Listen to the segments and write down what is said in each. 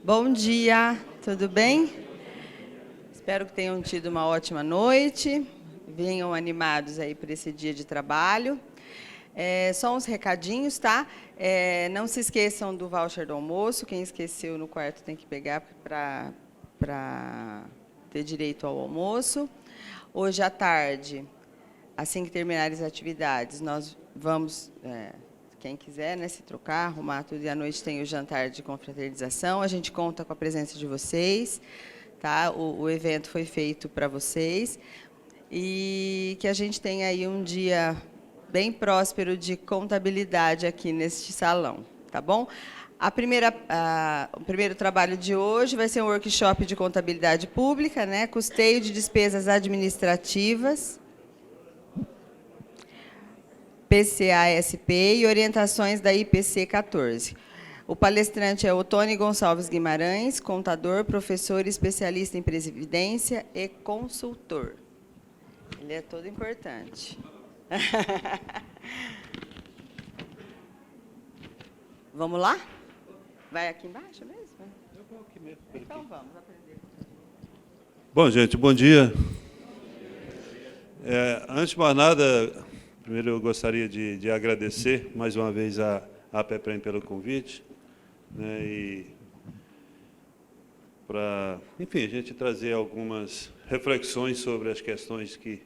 Bom dia, tudo bem? Espero que tenham tido uma ótima noite, venham animados aí para esse dia de trabalho. Só uns recadinhos, tá? Não se esqueçam do voucher do almoço, quem esqueceu no quarto tem que pegar para ter direito ao almoço. Hoje à tarde, assim que terminarem as atividades, nós vamos... quem quiser, né, se trocar, arrumar tudo, e à noite tem o jantar de confraternização. A gente conta com a presença de vocês, tá? O evento foi feito para vocês e que a gente tenha aí um dia bem próspero de contabilidade aqui neste salão, tá bom? O primeiro trabalho de hoje vai ser um workshop de contabilidade pública, né? Custeio de despesas administrativas, PCA-SP e orientações da IPC 14. O palestrante é Otônio Gonçalves Guimarães, contador, professor, especialista em previdência e consultor. Ele é todo importante. Vamos lá? Vai aqui embaixo mesmo? Eu vou aqui mesmo. Então vamos aprender. Bom, gente, bom dia. Antes de mais nada, primeiro eu gostaria de agradecer mais uma vez a APEPREM pelo convite, né, e para, enfim, a gente trazer algumas reflexões sobre as questões que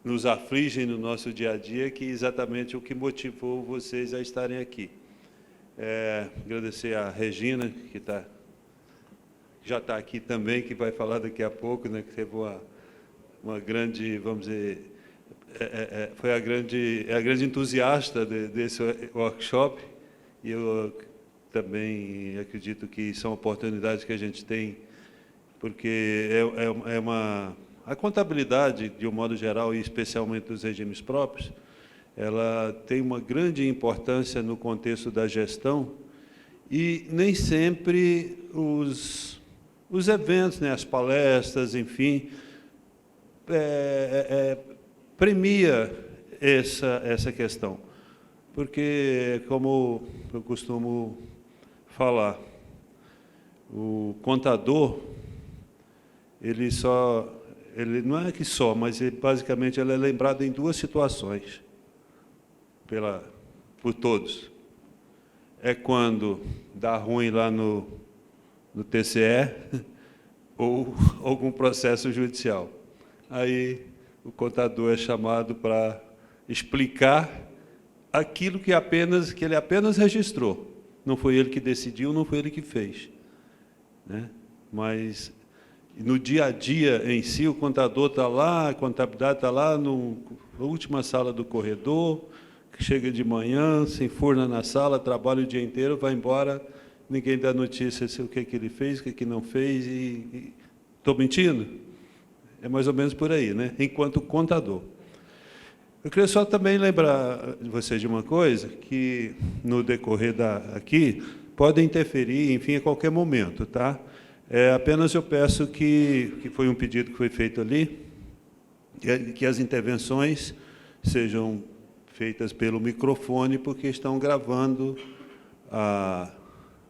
nos afligem no nosso dia a dia, que é exatamente o que motivou vocês a estarem aqui. Agradecer a Regina, que já está aqui também, que vai falar daqui a pouco, né, que teve uma grande, vamos dizer, foi a grande entusiasta desse workshop, e eu também acredito que são oportunidades que a gente tem, porque a contabilidade, de um modo geral, e especialmente dos regimes próprios, ela tem uma grande importância no contexto da gestão, e nem sempre os eventos, né, as palestras, enfim, premia essa questão. Porque, como eu costumo falar, o contador, ele não é que só, mas basicamente ele é lembrado em duas situações, por todos. É quando dá ruim lá no TCE ou algum processo judicial. Aí o contador é chamado para explicar aquilo que ele apenas registrou. Não foi ele que decidiu, não foi ele que fez, né? Mas no dia a dia em si, o contador está lá, a contabilidade está lá na última sala do corredor, que chega de manhã, se enfurna na sala, trabalha o dia inteiro, vai embora, ninguém dá notícia se o que ele fez, o que não fez, e estou mentindo? É mais ou menos por aí, né? Enquanto contador. Eu queria só também lembrar vocês de uma coisa, que no decorrer aqui, pode interferir, enfim, a qualquer momento, tá? Apenas eu peço que foi um pedido que foi feito ali, que as intervenções sejam feitas pelo microfone, porque estão gravando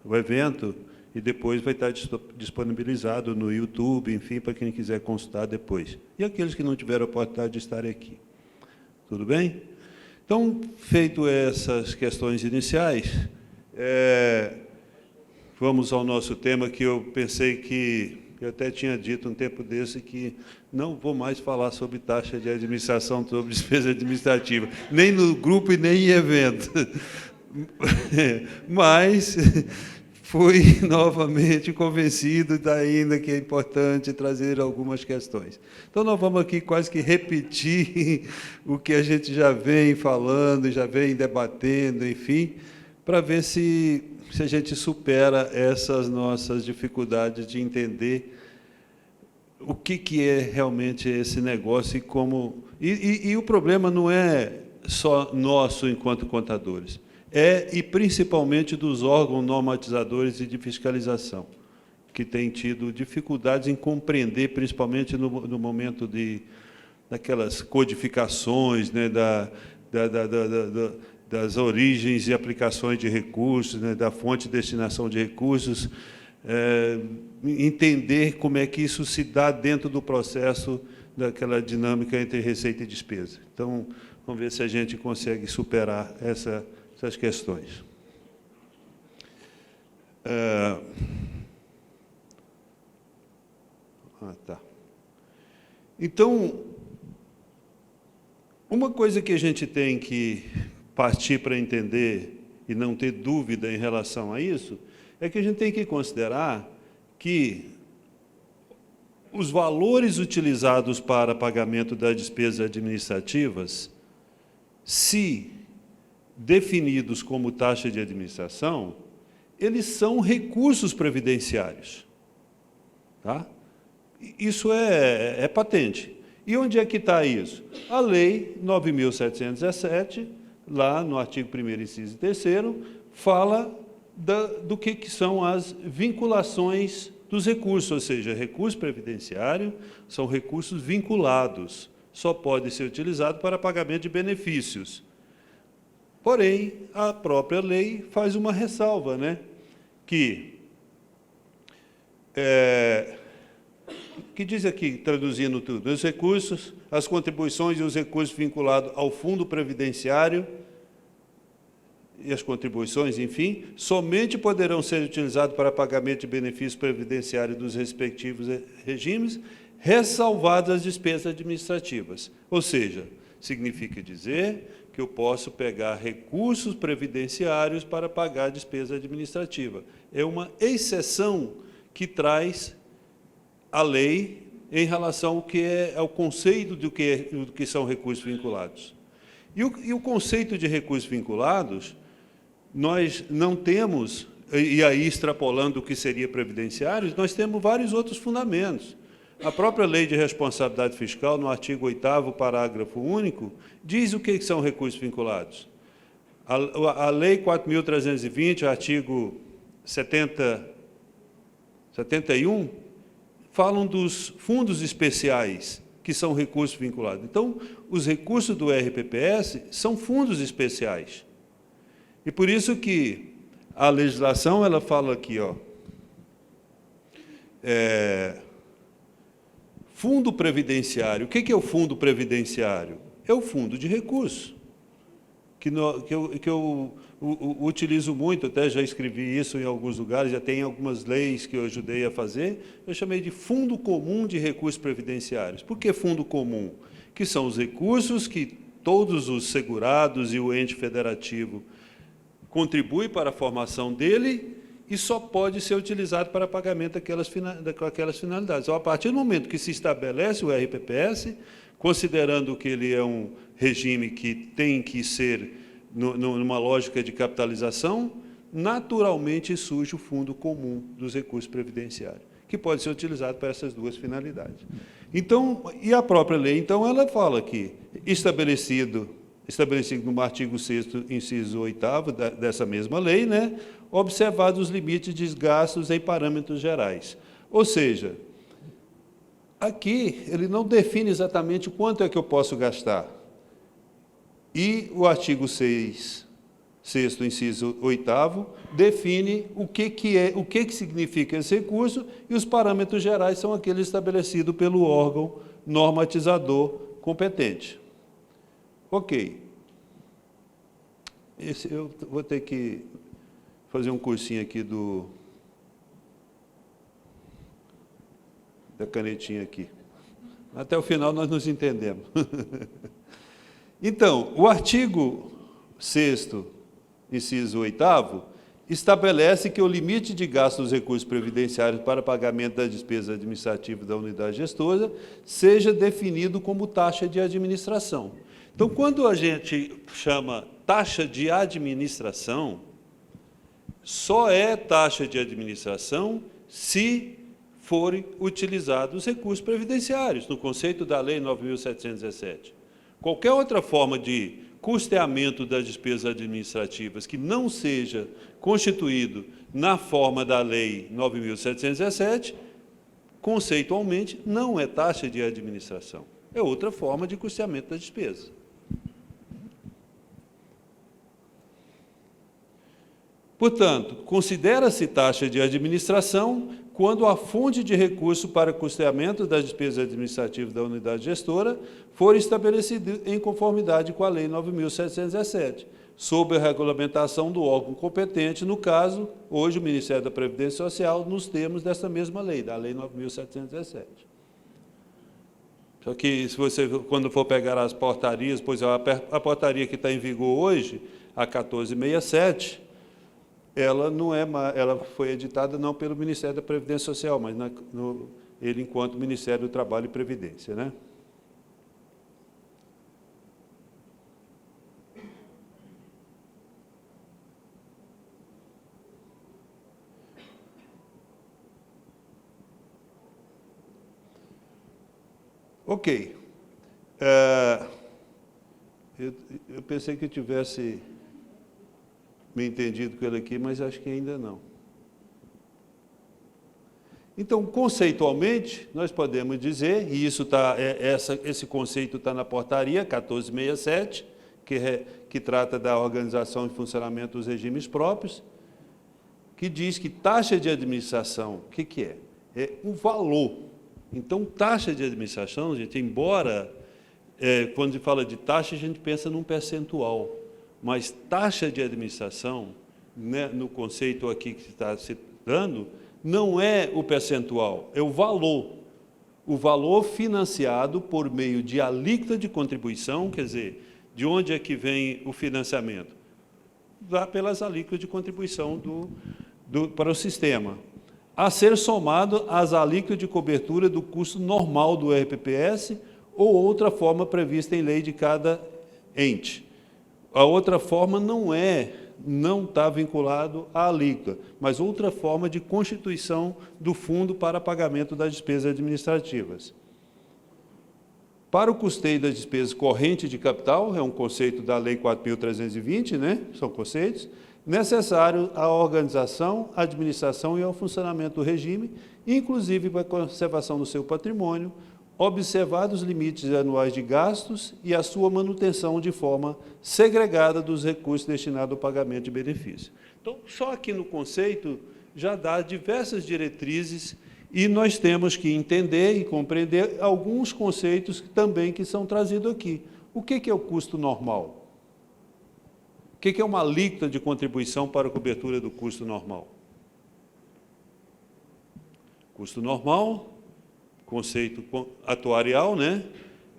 o evento e depois vai estar disponibilizado no YouTube, enfim, para quem quiser consultar depois. E aqueles que não tiveram a oportunidade de estar aqui. Tudo bem? Então, feito essas questões iniciais, vamos ao nosso tema, que eu pensei que, eu até tinha dito um tempo desse, que não vou mais falar sobre taxa de administração, sobre despesa administrativa, nem no grupo e nem em evento. Mas fui novamente convencido ainda que é importante trazer algumas questões. Então, nós vamos aqui quase que repetir o que a gente já vem falando, já vem debatendo, enfim, para ver se a gente supera essas nossas dificuldades de entender o que é realmente esse negócio e como... E o problema não é só nosso enquanto contadores, e principalmente dos órgãos normatizadores e de fiscalização, que têm tido dificuldades em compreender, principalmente no momento daquelas codificações, né, das origens e aplicações de recursos, né, da fonte de destinação de recursos, entender como é que isso se dá dentro do processo daquela dinâmica entre receita e despesa. Então, vamos ver se a gente consegue superar essas questões. Tá. Então, uma coisa que a gente tem que partir para entender e não ter dúvida em relação a isso, é que a gente tem que considerar que os valores utilizados para pagamento das despesas administrativas, se definidos como taxa de administração, eles são recursos previdenciários. Tá? Isso é patente. E onde é que está isso? A Lei 9.717, lá no artigo 1º, inciso 3º, fala do que são as vinculações dos recursos, ou seja, recurso previdenciário são recursos vinculados, só pode ser utilizado para pagamento de benefícios. Porém, a própria lei faz uma ressalva, né? Que diz aqui, traduzindo tudo, os recursos, as contribuições e os recursos vinculados ao fundo previdenciário e as contribuições, enfim, somente poderão ser utilizados para pagamento de benefícios previdenciários dos respectivos regimes, ressalvadas as despesas administrativas. Ou seja, significa dizer que eu posso pegar recursos previdenciários para pagar a despesa administrativa. É uma exceção que traz a lei em relação ao conceito do que são recursos vinculados. E o conceito de recursos vinculados, nós não temos, e aí extrapolando o que seria previdenciário, nós temos vários outros fundamentos. A própria Lei de Responsabilidade Fiscal, no artigo 8º, parágrafo único, diz o que são recursos vinculados. A Lei 4.320, artigo 71, falam dos fundos especiais, que são recursos vinculados. Então, os recursos do RPPS são fundos especiais. E por isso que a legislação ela fala aqui, fundo previdenciário. O que é o fundo previdenciário? É o fundo de recursos, que eu utilizo muito, até já escrevi isso em alguns lugares, já tem algumas leis que eu ajudei a fazer, eu chamei de Fundo Comum de Recursos Previdenciários. Por que fundo comum? Que são os recursos que todos os segurados e o ente federativo contribuem para a formação dele e só pode ser utilizado para pagamento daquelas finalidades. Então, a partir do momento que se estabelece o RPPS, considerando que ele é um regime que tem que ser numa lógica de capitalização, naturalmente surge o Fundo Comum dos Recursos Previdenciários, que pode ser utilizado para essas duas finalidades. Então, e a própria lei, então, ela fala que, estabelecido no artigo 6º, inciso 8º dessa mesma lei, né, observados os limites de gastos em parâmetros gerais. Ou seja, aqui ele não define exatamente quanto é que eu posso gastar. E o artigo 6º, inciso 8º, define o que significa esse recurso, e os parâmetros gerais são aqueles estabelecidos pelo órgão normatizador competente. Ok. Eu vou ter que fazer um cursinho aqui da canetinha aqui. Até o final nós nos entendemos. Então, o artigo 6º, inciso 8º, estabelece que o limite de gasto dos recursos previdenciários para pagamento das despesas administrativas da unidade gestora seja definido como taxa de administração. Então, quando a gente chama taxa de administração, só é taxa de administração se forem utilizados os recursos previdenciários, no conceito da Lei 9.717. Qualquer outra forma de custeamento das despesas administrativas que não seja constituído na forma da Lei 9.717, conceitualmente, não é taxa de administração. É outra forma de custeamento da despesa. Portanto, considera-se taxa de administração quando a fonte de recurso para custeamento das despesas administrativas da unidade gestora for estabelecida em conformidade com a Lei 9.717, sob a regulamentação do órgão competente, no caso, hoje, o Ministério da Previdência Social, nos termos dessa mesma lei, da Lei 9.717. Só que, se você, quando for pegar as portarias, pois a portaria que está em vigor hoje, a 1467, ela não é, ela foi editada não pelo Ministério da Previdência Social, mas ele enquanto Ministério do Trabalho e Previdência, né? Ok. Eu pensei que eu tivesse me entendido com ele aqui, mas acho que ainda não. Então, conceitualmente, nós podemos dizer, e isso esse conceito está na portaria 1467, que trata da organização e funcionamento dos regimes próprios, que diz que taxa de administração, o que é? É o valor. Então, taxa de administração, gente, embora, quando se fala de taxa, a gente pensa num percentual, mas taxa de administração, né, no conceito aqui que está se dando, não é o percentual, é o valor financiado por meio de alíquota de contribuição, quer dizer, de onde é que vem o financiamento? Dá pelas alíquotas de contribuição para o sistema, a ser somado às alíquotas de cobertura do custo normal do RPPS ou outra forma prevista em lei de cada ente. A outra forma não está vinculado à alíquota, mas outra forma de constituição do fundo para pagamento das despesas administrativas. Para o custeio das despesas correntes de capital, é um conceito da Lei 4.320, né? São conceitos, necessário à organização, à administração e ao funcionamento do regime, inclusive para a conservação do seu patrimônio, observados os limites anuais de gastos e a sua manutenção de forma segregada dos recursos destinados ao pagamento de benefício. Então, só aqui no conceito já dá diversas diretrizes e nós temos que entender e compreender alguns conceitos também que são trazidos aqui. O que é o custo normal? O que é uma alíquota de contribuição para a cobertura do custo normal? Custo normal, conceito atuarial, né?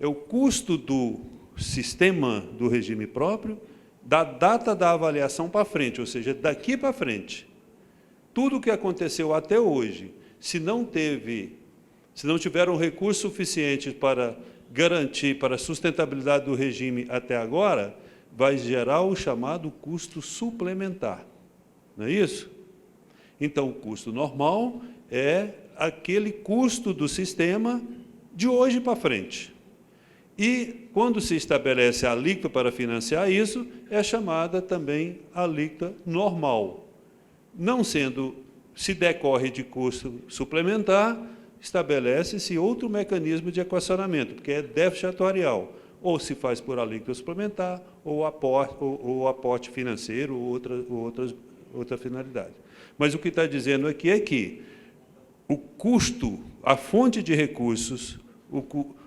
É o custo do sistema do regime próprio, da data da avaliação para frente, ou seja, daqui para frente. Tudo o que aconteceu até hoje, se não tiveram recursos suficientes para garantir para a sustentabilidade do regime até agora, vai gerar o chamado custo suplementar. Não é isso? Então, o custo normal é aquele custo do sistema de hoje para frente. E, quando se estabelece a alíquota para financiar isso, é chamada também alíquota normal. Não sendo, se decorre de custo suplementar, estabelece-se outro mecanismo de equacionamento, porque é déficit atuarial, ou se faz por alíquota suplementar, ou aporte financeiro, ou outra finalidade. Mas o que está dizendo aqui é que o custo, a fonte de recursos,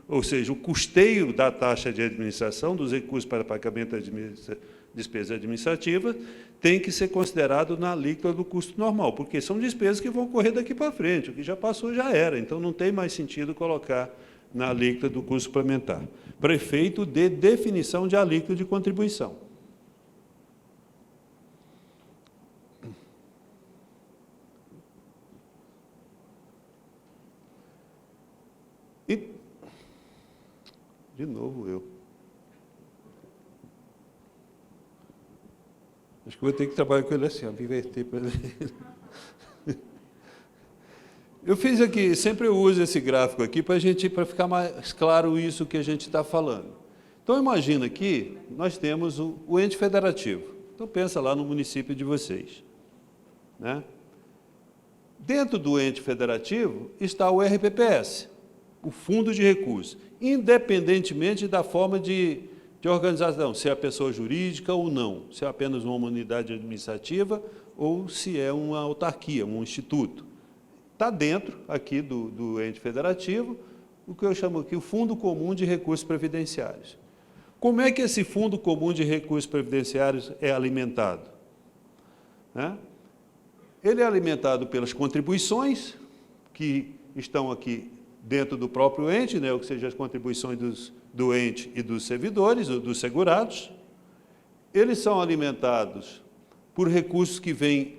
ou seja, o custeio da taxa de administração, dos recursos para pagamento das despesas administrativas, tem que ser considerado na alíquota do custo normal, porque são despesas que vão correr daqui para frente, o que já passou já era, então não tem mais sentido colocar na alíquota do custo suplementar. Para efeito de definição de alíquota de contribuição. E, de novo eu. Acho que vou ter que trabalhar com ele assim, ó, inverter para ele. Eu fiz aqui, sempre eu uso esse gráfico aqui para ficar mais claro isso que a gente está falando. Então, imagina aqui, nós temos o ente federativo. Então, pensa lá no município de vocês, né? Dentro do ente federativo está o RPPS, o Fundo de Recursos, independentemente da forma de de organização, se é a pessoa jurídica ou não, se é apenas uma unidade administrativa ou se é uma autarquia, um instituto. Está dentro aqui do ente federativo, o que eu chamo aqui o Fundo Comum de Recursos Previdenciários. Como é que esse Fundo Comum de Recursos Previdenciários é alimentado? Ele é alimentado pelas contribuições que estão aqui dentro do próprio ente, né, ou seja, as contribuições do ente e dos servidores, ou dos segurados. Eles são alimentados por recursos que vêm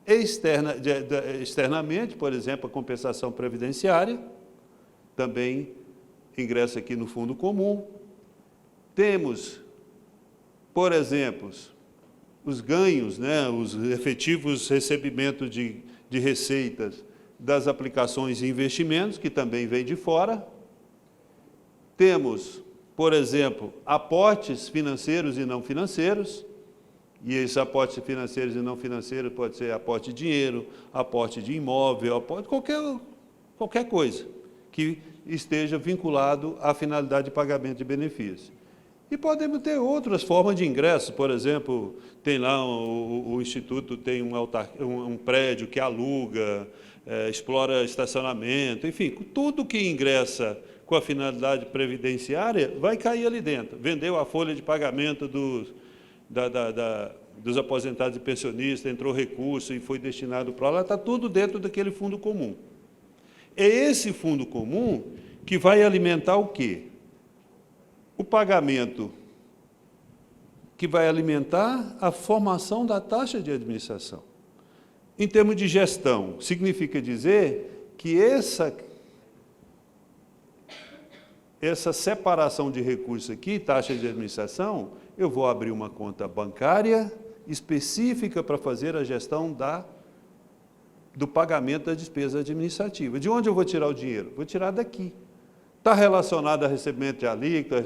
externamente, por exemplo, a compensação previdenciária, também ingressa aqui no Fundo Comum. Temos, por exemplo, os ganhos, né, os efetivos recebimentos de receitas das aplicações e investimentos, que também vem de fora. Temos, por exemplo, aportes financeiros e não financeiros, e esses aportes financeiros e não financeiros pode ser aporte de dinheiro, aporte de imóvel, aporte qualquer coisa que esteja vinculado à finalidade de pagamento de benefícios. E podemos ter outras formas de ingresso, por exemplo, tem lá o Instituto tem um prédio que aluga, explora estacionamento, enfim, tudo que ingressa com a finalidade previdenciária vai cair ali dentro. Vendeu a folha de pagamento dos aposentados e pensionistas, entrou recurso e foi destinado para lá, está tudo dentro daquele fundo comum. É esse fundo comum que vai alimentar o quê? O pagamento que vai alimentar a formação da taxa de administração. Em termos de gestão, significa dizer que essa separação de recursos aqui, taxa de administração, eu vou abrir uma conta bancária específica para fazer a gestão do pagamento da despesa administrativa. De onde eu vou tirar o dinheiro? Vou tirar daqui. Está relacionado a recebimento de alíquota,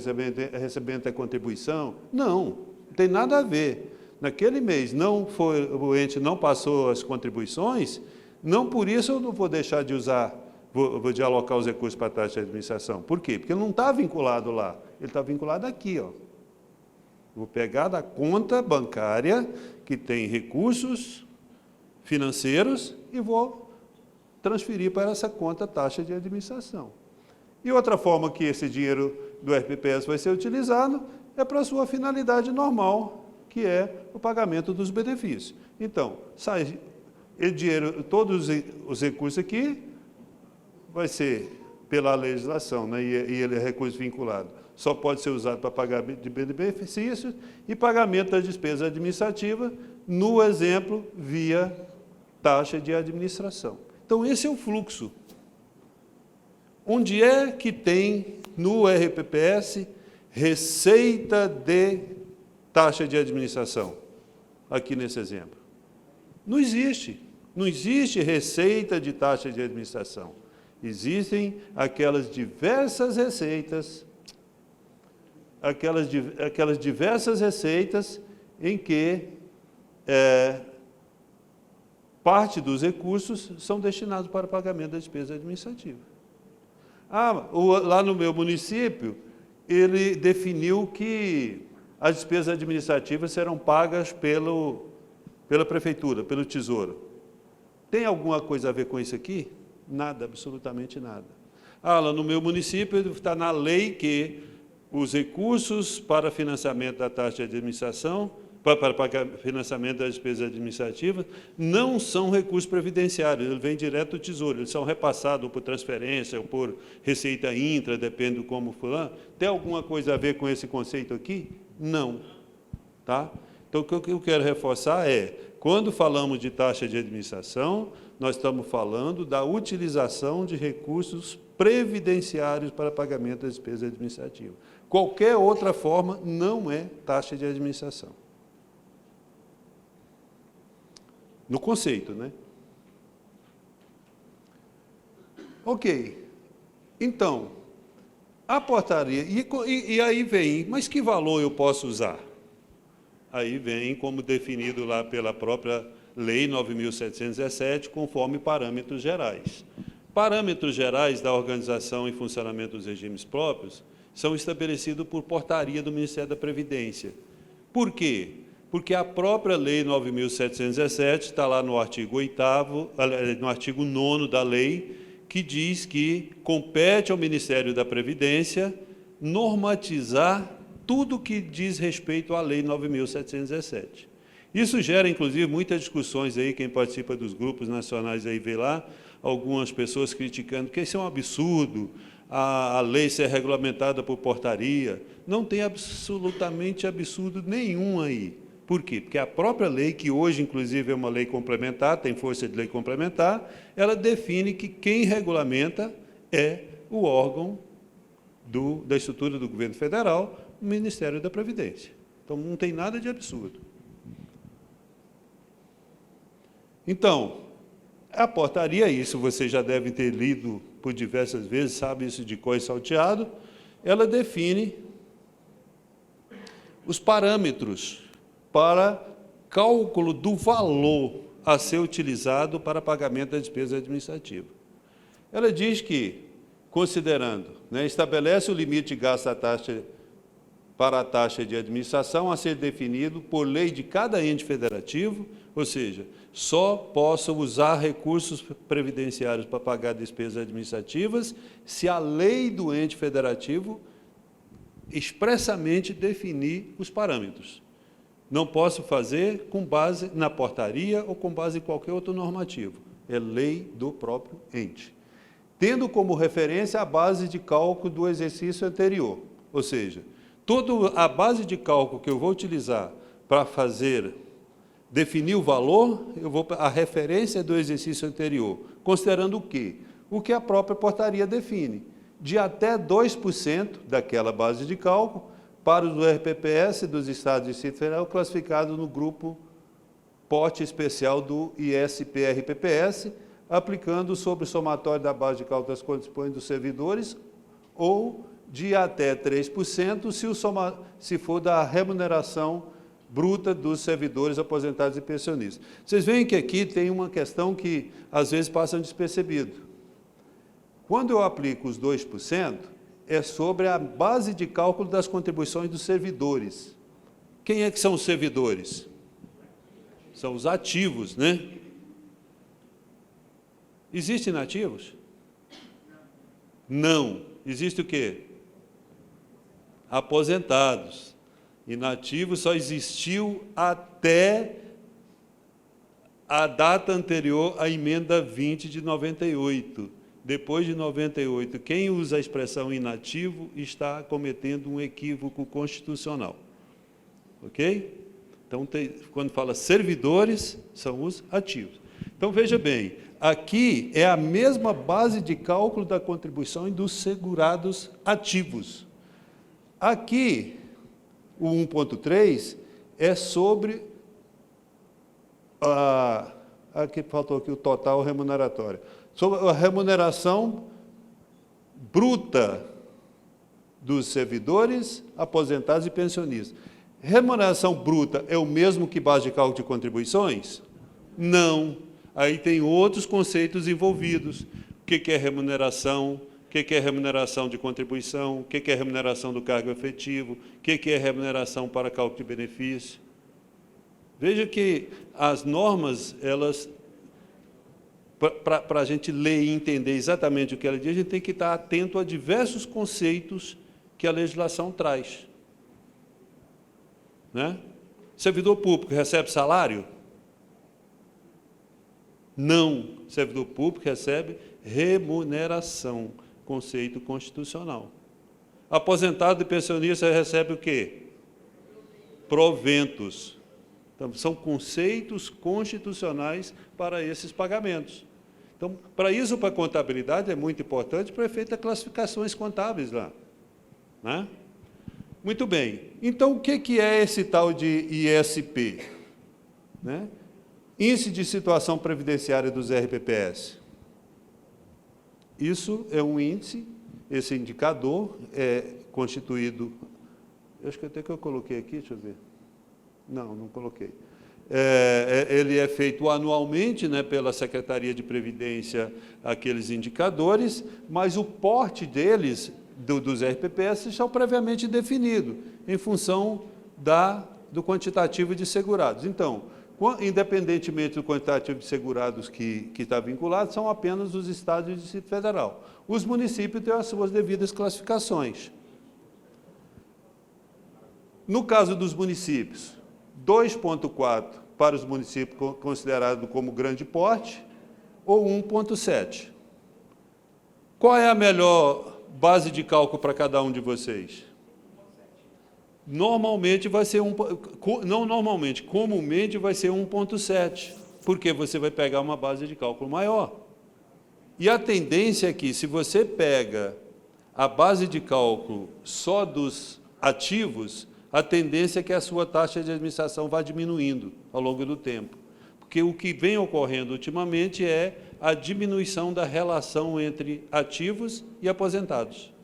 recebimento da contribuição? Não, não tem nada a ver. Naquele mês o ente não passou as contribuições, não por isso eu não vou deixar de usar, vou de alocar os recursos para a taxa de administração. Por quê? Porque ele não está vinculado lá, ele está vinculado aqui. Vou pegar da conta bancária que tem recursos financeiros e vou transferir para essa conta taxa de administração. E outra forma que esse dinheiro do RPPS vai ser utilizado é para a sua finalidade normal, que é o pagamento dos benefícios. Então, sai o dinheiro, todos os recursos aqui, vai ser pela legislação, né, e ele é recurso vinculado. Só pode ser usado para pagamento de benefícios e pagamento das despesas administrativas, no exemplo, via taxa de administração. Então, esse é o fluxo. Onde é que tem no RPPS receita de taxa de administração? Aqui nesse exemplo. Não existe. Não existe receita de taxa de administração. Existem aquelas diversas receitas, aquelas diversas receitas em que parte dos recursos são destinados para pagamento da despesa administrativa. Lá no meu município, ele definiu que as despesas administrativas serão pagas pela prefeitura, pelo Tesouro. Tem alguma coisa a ver com isso aqui? Nada, absolutamente nada. Lá no meu município, está na lei que os recursos para financiamento da taxa de administração, para financiamento das despesas administrativas, não são recursos previdenciários, eles vêm direto do Tesouro, eles são repassados por transferência ou por receita intra, depende de como for. Tem alguma coisa a ver com esse conceito aqui? Não. Tá? Então, o que eu quero reforçar é, quando falamos de taxa de administração, nós estamos falando da utilização de recursos previdenciários para pagamento das despesas administrativas. Qualquer outra forma não é taxa de administração. No conceito, né? Ok. Então, a portaria... E aí vem, mas que valor eu posso usar? Aí vem como definido lá pela própria Lei 9.717, conforme parâmetros gerais. Parâmetros gerais da organização e funcionamento dos regimes próprios são estabelecidos por portaria do Ministério da Previdência. Por quê? Porque a própria Lei 9.717 está lá no artigo 8º, no artigo 9º da lei, que diz que compete ao Ministério da Previdência normatizar tudo que diz respeito à Lei 9.717. Isso gera, inclusive, muitas discussões aí, quem participa dos grupos nacionais aí vê lá, algumas pessoas criticando que isso é um absurdo, a lei ser regulamentada por portaria. Não tem absolutamente absurdo nenhum aí. Por quê? Porque a própria lei, que hoje, inclusive, é uma lei complementar, tem força de lei complementar, ela define que quem regulamenta é o órgão da estrutura do governo federal, o Ministério da Previdência. Então, não tem nada de absurdo. Então, a portaria, isso vocês já devem ter lido por diversas vezes, sabe isso de cor e salteado, ela define os parâmetros para cálculo do valor a ser utilizado para pagamento da despesa administrativa. Ela diz que, considerando, estabelece o limite de gasto da taxa para a taxa de administração a ser definido por lei de cada ente federativo, ou seja, só possam usar recursos previdenciários para pagar despesas administrativas se a lei do ente federativo expressamente definir os parâmetros. Não posso fazer com base na portaria ou com base em qualquer outro normativo. É lei do próprio ente. Tendo como referência a base de cálculo do exercício anterior, ou seja, toda a base de cálculo que eu vou utilizar para definir o valor, a referência do exercício anterior, considerando o quê? O que a própria portaria define, de até 2% daquela base de cálculo para os RPPS dos Estados e Distrito Federal classificados no grupo pote especial do ISP-RPPS, aplicando sobre o somatório da base de cálculo das condições dos servidores ou de até 3% se for da remuneração bruta dos servidores aposentados e pensionistas. Vocês veem que aqui tem uma questão que, às vezes, passa despercebido. Quando eu aplico os 2%, é sobre a base de cálculo das contribuições dos servidores. Quem é que são os servidores? São os ativos, né? Existem inativos? Não. Existe o quê? Aposentados. Inativo só existiu até a data anterior à emenda 20 de 98. Depois de 98, quem usa a expressão inativo está cometendo um equívoco constitucional. Ok? Então, quando fala servidores, são os ativos. Então, veja bem, aqui é a mesma base de cálculo da contribuição dos segurados ativos. Aqui, o 1.3 é sobre aqui faltou aqui o total remuneratório, sobre a remuneração bruta dos servidores, aposentados e pensionistas. Remuneração bruta é o mesmo que base de cálculo de contribuições? Não. Aí tem outros conceitos envolvidos. O que é remuneração? O que é remuneração de contribuição? O que é remuneração do cargo efetivo? O que é remuneração para cálculo de benefício? Veja que as normas, elas, para a gente ler e entender exatamente o que ela diz, a gente tem que estar atento a diversos conceitos que a legislação traz. Né? Servidor público recebe salário? Não. Servidor público recebe remuneração. Conceito constitucional. Aposentado e pensionista recebe o quê? Proventos. Então, são conceitos constitucionais para esses pagamentos. Então, para isso, para a contabilidade, é muito importante para efeito de classificações contábeis lá. Né? Muito bem. Então, o que é esse tal de ISP? Né? Índice de situação previdenciária dos RPPS. Isso é um índice, esse indicador é constituído, eu acho que até que eu coloquei aqui, deixa eu ver. Não coloquei. Ele é feito anualmente, né, pela Secretaria de Previdência, aqueles indicadores, mas o porte deles dos RPPS são previamente definidos, em função do quantitativo de segurados. Então, independentemente do quantitativo de segurados que está vinculado, são apenas os estados e o Distrito Federal. Os municípios têm as suas devidas classificações. No caso dos municípios, 2,4 para os municípios considerados como grande porte, ou 1,7. Qual é a melhor base de cálculo para cada um de vocês? Normalmente vai ser comumente vai ser 1,7, porque você vai pegar uma base de cálculo maior. E a tendência é que, se você pega a base de cálculo só dos ativos, a tendência é que a sua taxa de administração vá diminuindo ao longo do tempo. Porque o que vem ocorrendo ultimamente é a diminuição da relação entre ativos e aposentados.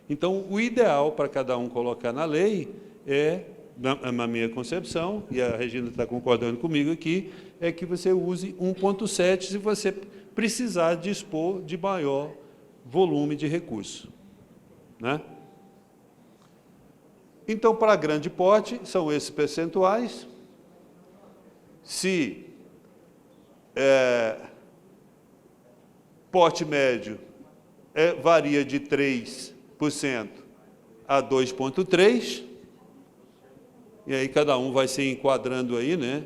Então, o ideal para cada um colocar na lei é, na minha concepção, e a Regina está concordando comigo aqui, é que você use 1,7 se você precisar dispor de maior volume de recurso, né? Então, para grande porte, são esses percentuais. Se porte médio varia de 3% a 2,3%, e aí cada um vai se enquadrando aí, né?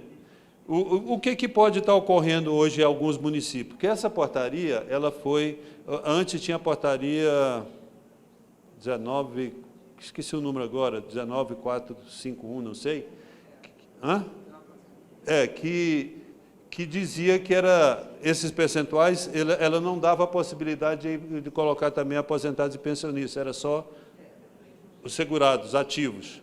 O que pode estar ocorrendo hoje em alguns municípios? Porque essa portaria, ela foi... Antes tinha a portaria 19... Esqueci o número agora, 19451, não sei. Que dizia que esses percentuais, ela não dava a possibilidade de colocar também aposentados e pensionistas, era só os segurados, ativos.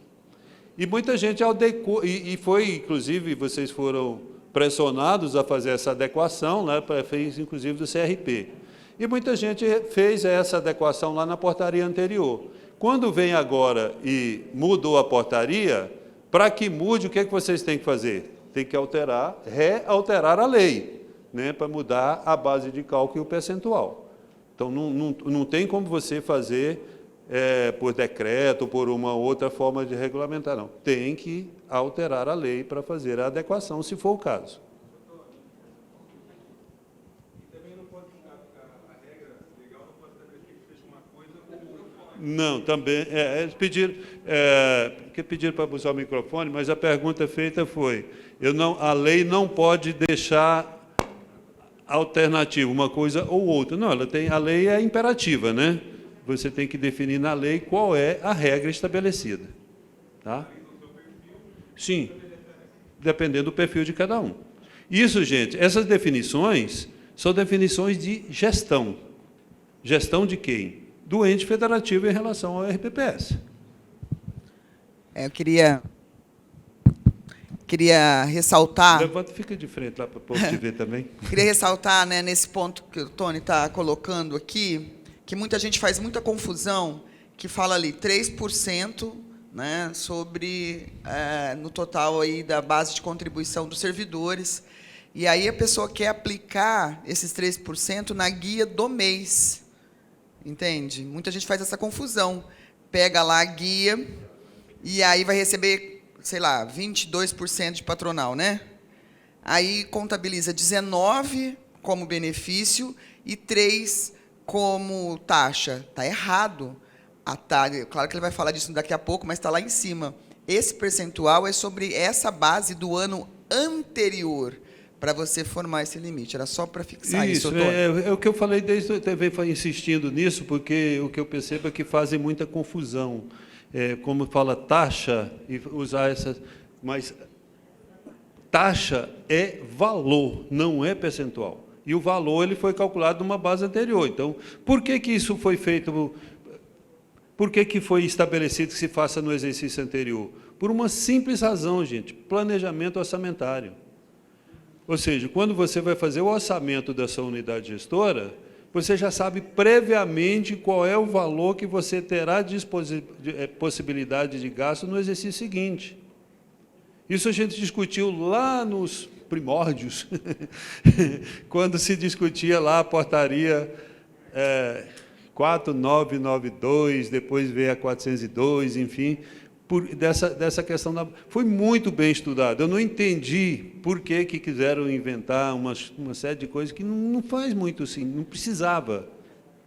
E muita gente adequou, e foi, inclusive, vocês foram pressionados a fazer essa adequação, né, para fins, inclusive, do CRP. E muita gente fez essa adequação lá na portaria anterior. Quando vem agora e mudou a portaria, para que mude, o que vocês têm que fazer? Tem que realterar a lei, né, para mudar a base de cálculo e o percentual. Então, não tem como você fazer por decreto, por uma outra forma de regulamentar, não. Tem que alterar a lei para fazer a adequação, se for o caso. E também não pode a regra legal não pode estabelecer que seja uma coisa ou outra. Não, também. Pediram para usar o microfone, mas a pergunta feita foi: a lei não pode deixar alternativa, uma coisa ou outra. Não, a lei é imperativa, né? Você tem que definir na lei qual é a regra estabelecida. Tá? Sim, dependendo do perfil de cada um. Isso, gente, essas definições são definições de gestão. Gestão de quem? Do ente federativo em relação ao RPPS. Eu queria ressaltar... Levanta, fica de frente lá para o povo te ver também. Queria ressaltar, né, nesse ponto que o Tony está colocando aqui, que muita gente faz muita confusão, que fala ali 3%, né, sobre, no total aí da base de contribuição dos servidores, e aí a pessoa quer aplicar esses 3% na guia do mês, entende? Muita gente faz essa confusão, pega lá a guia, e aí vai receber, sei lá, 22% de patronal, né? Aí contabiliza 19 como benefício e 3 como taxa. Está errado. Claro que ele vai falar disso daqui a pouco, mas está lá em cima. Esse percentual é sobre essa base do ano anterior, para você formar esse limite. Era só para fixar isso. É o que eu falei desde eu também insistindo nisso, porque o que eu percebo é que fazem muita confusão. Como fala taxa, e usar essa... Mas taxa é valor, não é percentual. E o valor ele foi calculado numa base anterior. Então, por que isso foi feito? Por que foi estabelecido que se faça no exercício anterior? Por uma simples razão, gente: planejamento orçamentário. Ou seja, quando você vai fazer o orçamento da sua unidade gestora, você já sabe previamente qual é o valor que você terá possibilidade de gasto no exercício seguinte. Isso a gente discutiu lá nos primórdios, quando se discutia lá a portaria 4992, depois veio a 402, enfim, dessa questão foi muito bem estudado. Eu não entendi por que quiseram inventar uma série de coisas que não faz muito assim, não precisava.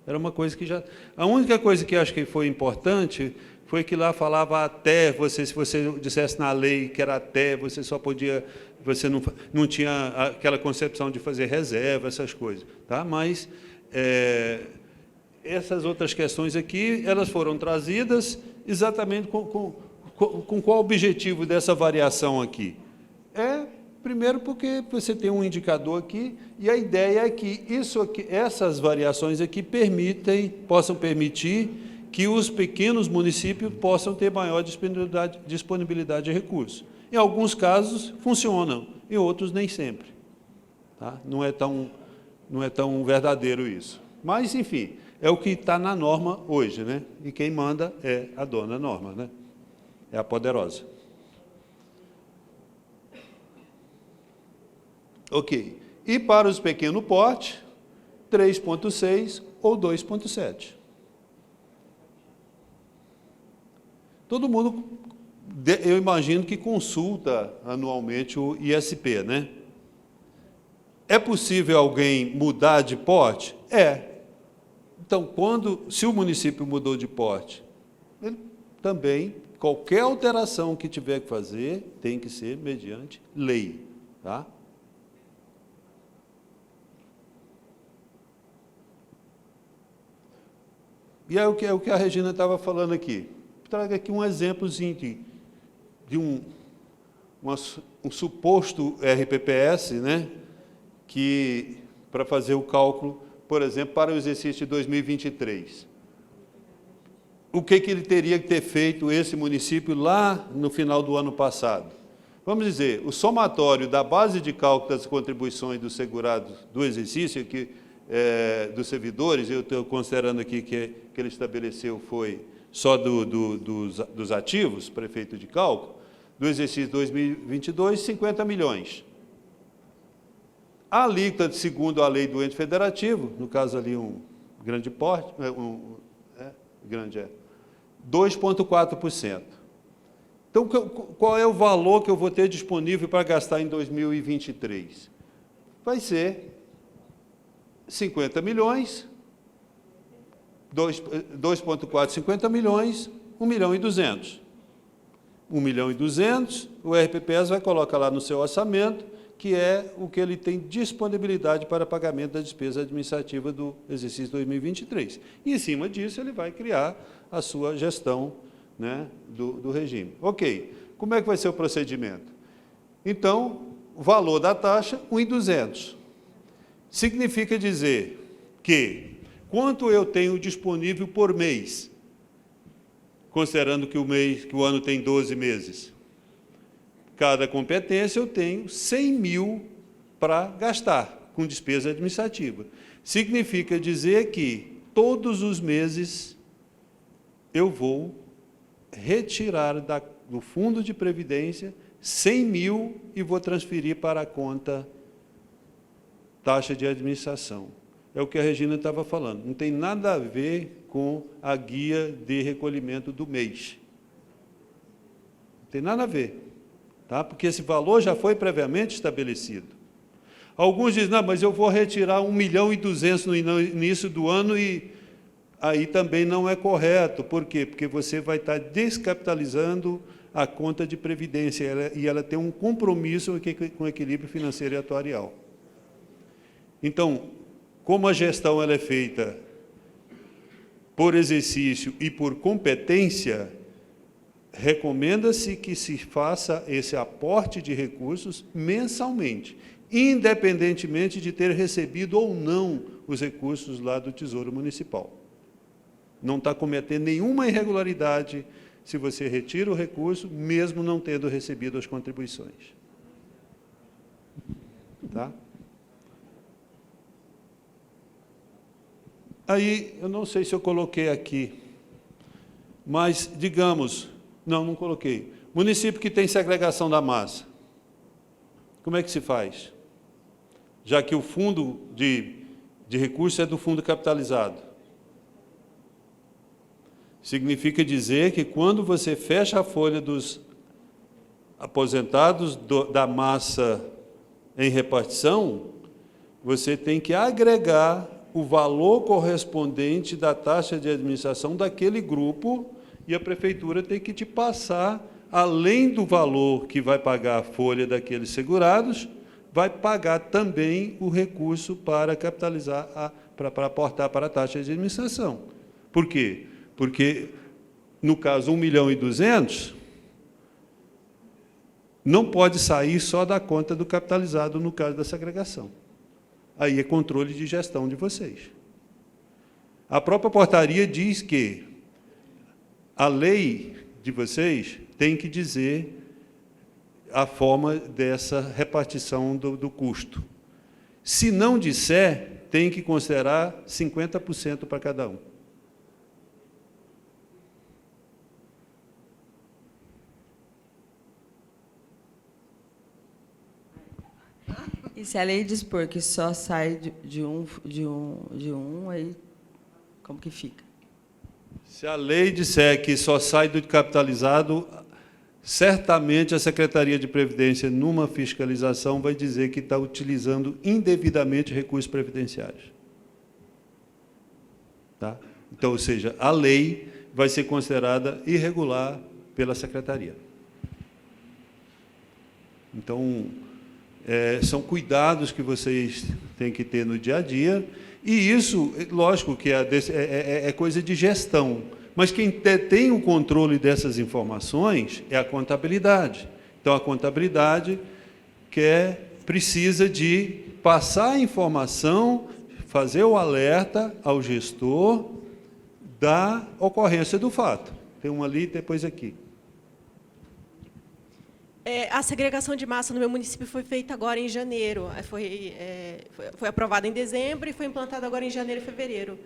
Era uma coisa que já... A única coisa que acho que foi importante foi que lá falava até, se você dissesse na lei que era até, você só podia... Você não tinha aquela concepção de fazer reserva, essas coisas. Tá? Mas essas outras questões aqui, elas foram trazidas exatamente com qual objetivo dessa variação aqui? Primeiro, porque você tem um indicador aqui, e a ideia é que essas variações aqui possam permitir que os pequenos municípios possam ter maior disponibilidade de recursos. Em alguns casos, funcionam, em outros, nem sempre. Tá? Não é tão verdadeiro isso. Mas, enfim, é o que está na norma hoje, né? E quem manda é a dona norma, né? É a poderosa. Ok. E para os pequeno porte, 3,6 ou 2,7. Todo mundo, eu imagino que consulta anualmente o ISP, né? É possível alguém mudar de porte? Então, se o município mudou de porte, ele também, qualquer alteração que tiver que fazer, tem que ser mediante lei. Tá? E é o que a Regina estava falando aqui. Traga aqui um exemplozinho de um suposto RPPS, né, que, para fazer o cálculo, por exemplo, para o exercício de 2023. O que ele teria que ter feito, esse município, lá no final do ano passado? Vamos dizer, o somatório da base de cálculo das contribuições dos segurados do exercício, dos servidores, eu estou considerando aqui que ele estabeleceu foi só dos ativos, prefeito de cálculo, do exercício 2022, 50 milhões. A alíquota, segundo a lei do ente federativo, no caso ali um grande porte, 2,4%. Então, qual é o valor que eu vou ter disponível para gastar em 2023? Vai ser 50 milhões, 2,4, 50 milhões, 1.200.000. 1.200.000, o RPPS vai colocar lá no seu orçamento, que é o que ele tem disponibilidade para pagamento da despesa administrativa do exercício 2023. E, em cima disso, ele vai criar a sua gestão, né, do regime. Ok, como é que vai ser o procedimento? Então, o valor da taxa, 1.200. Significa dizer que quanto eu tenho disponível por mês, considerando que o ano tem 12 meses. Cada competência eu tenho 100 mil para gastar com despesa administrativa. Significa dizer que todos os meses eu vou retirar do fundo de previdência 100 mil e vou transferir para a conta taxa de administração. É o que a Regina estava falando. Não tem nada a ver com a guia de recolhimento do mês. Não tem nada a ver. Tá? Porque esse valor já foi previamente estabelecido. Alguns dizem, não, mas eu vou retirar 1.200.000 no início do ano e aí também não é correto. Por quê? Porque você vai estar descapitalizando a conta de previdência e ela tem um compromisso com o equilíbrio financeiro e atuarial. Então, como a gestão ela é feita por exercício e por competência, recomenda-se que se faça esse aporte de recursos mensalmente, independentemente de ter recebido ou não os recursos lá do Tesouro Municipal. Não está cometendo nenhuma irregularidade se você retira o recurso, mesmo não tendo recebido as contribuições. Tá? Aí, eu não sei se eu coloquei aqui, mas, digamos, não coloquei. Município que tem segregação da massa. Como é que se faz? Já que o fundo de recursos é do fundo capitalizado. Significa dizer que quando você fecha a folha dos aposentados da massa em repartição, você tem que agregar o valor correspondente da taxa de administração daquele grupo e a prefeitura tem que te passar, além do valor que vai pagar a folha daqueles segurados, vai pagar também o recurso para capitalizar, para aportar para a taxa de administração. Por quê? Porque, no caso, 1.200.000, não pode sair só da conta do capitalizado no caso da segregação. Aí é controle de gestão de vocês. A própria portaria diz que a lei de vocês tem que dizer a forma dessa repartição do custo. Se não disser, tem que considerar 50% para cada um. E se a lei dispor que só sai de um, aí como que fica? Se a lei disser que só sai do capitalizado, certamente a Secretaria de Previdência, numa fiscalização, vai dizer que está utilizando indevidamente recursos previdenciários. Tá? Então, ou seja, a lei vai ser considerada irregular pela Secretaria. Então, são cuidados que vocês têm que ter no dia a dia, e isso, lógico, que é coisa de gestão, mas quem tem o controle dessas informações é a contabilidade. Então, a contabilidade precisa de passar a informação, fazer o alerta ao gestor da ocorrência do fato. Tem um ali, depois aqui. A segregação de massa no meu município foi feita agora em janeiro. Foi aprovada em dezembro e foi implantada agora em janeiro e fevereiro.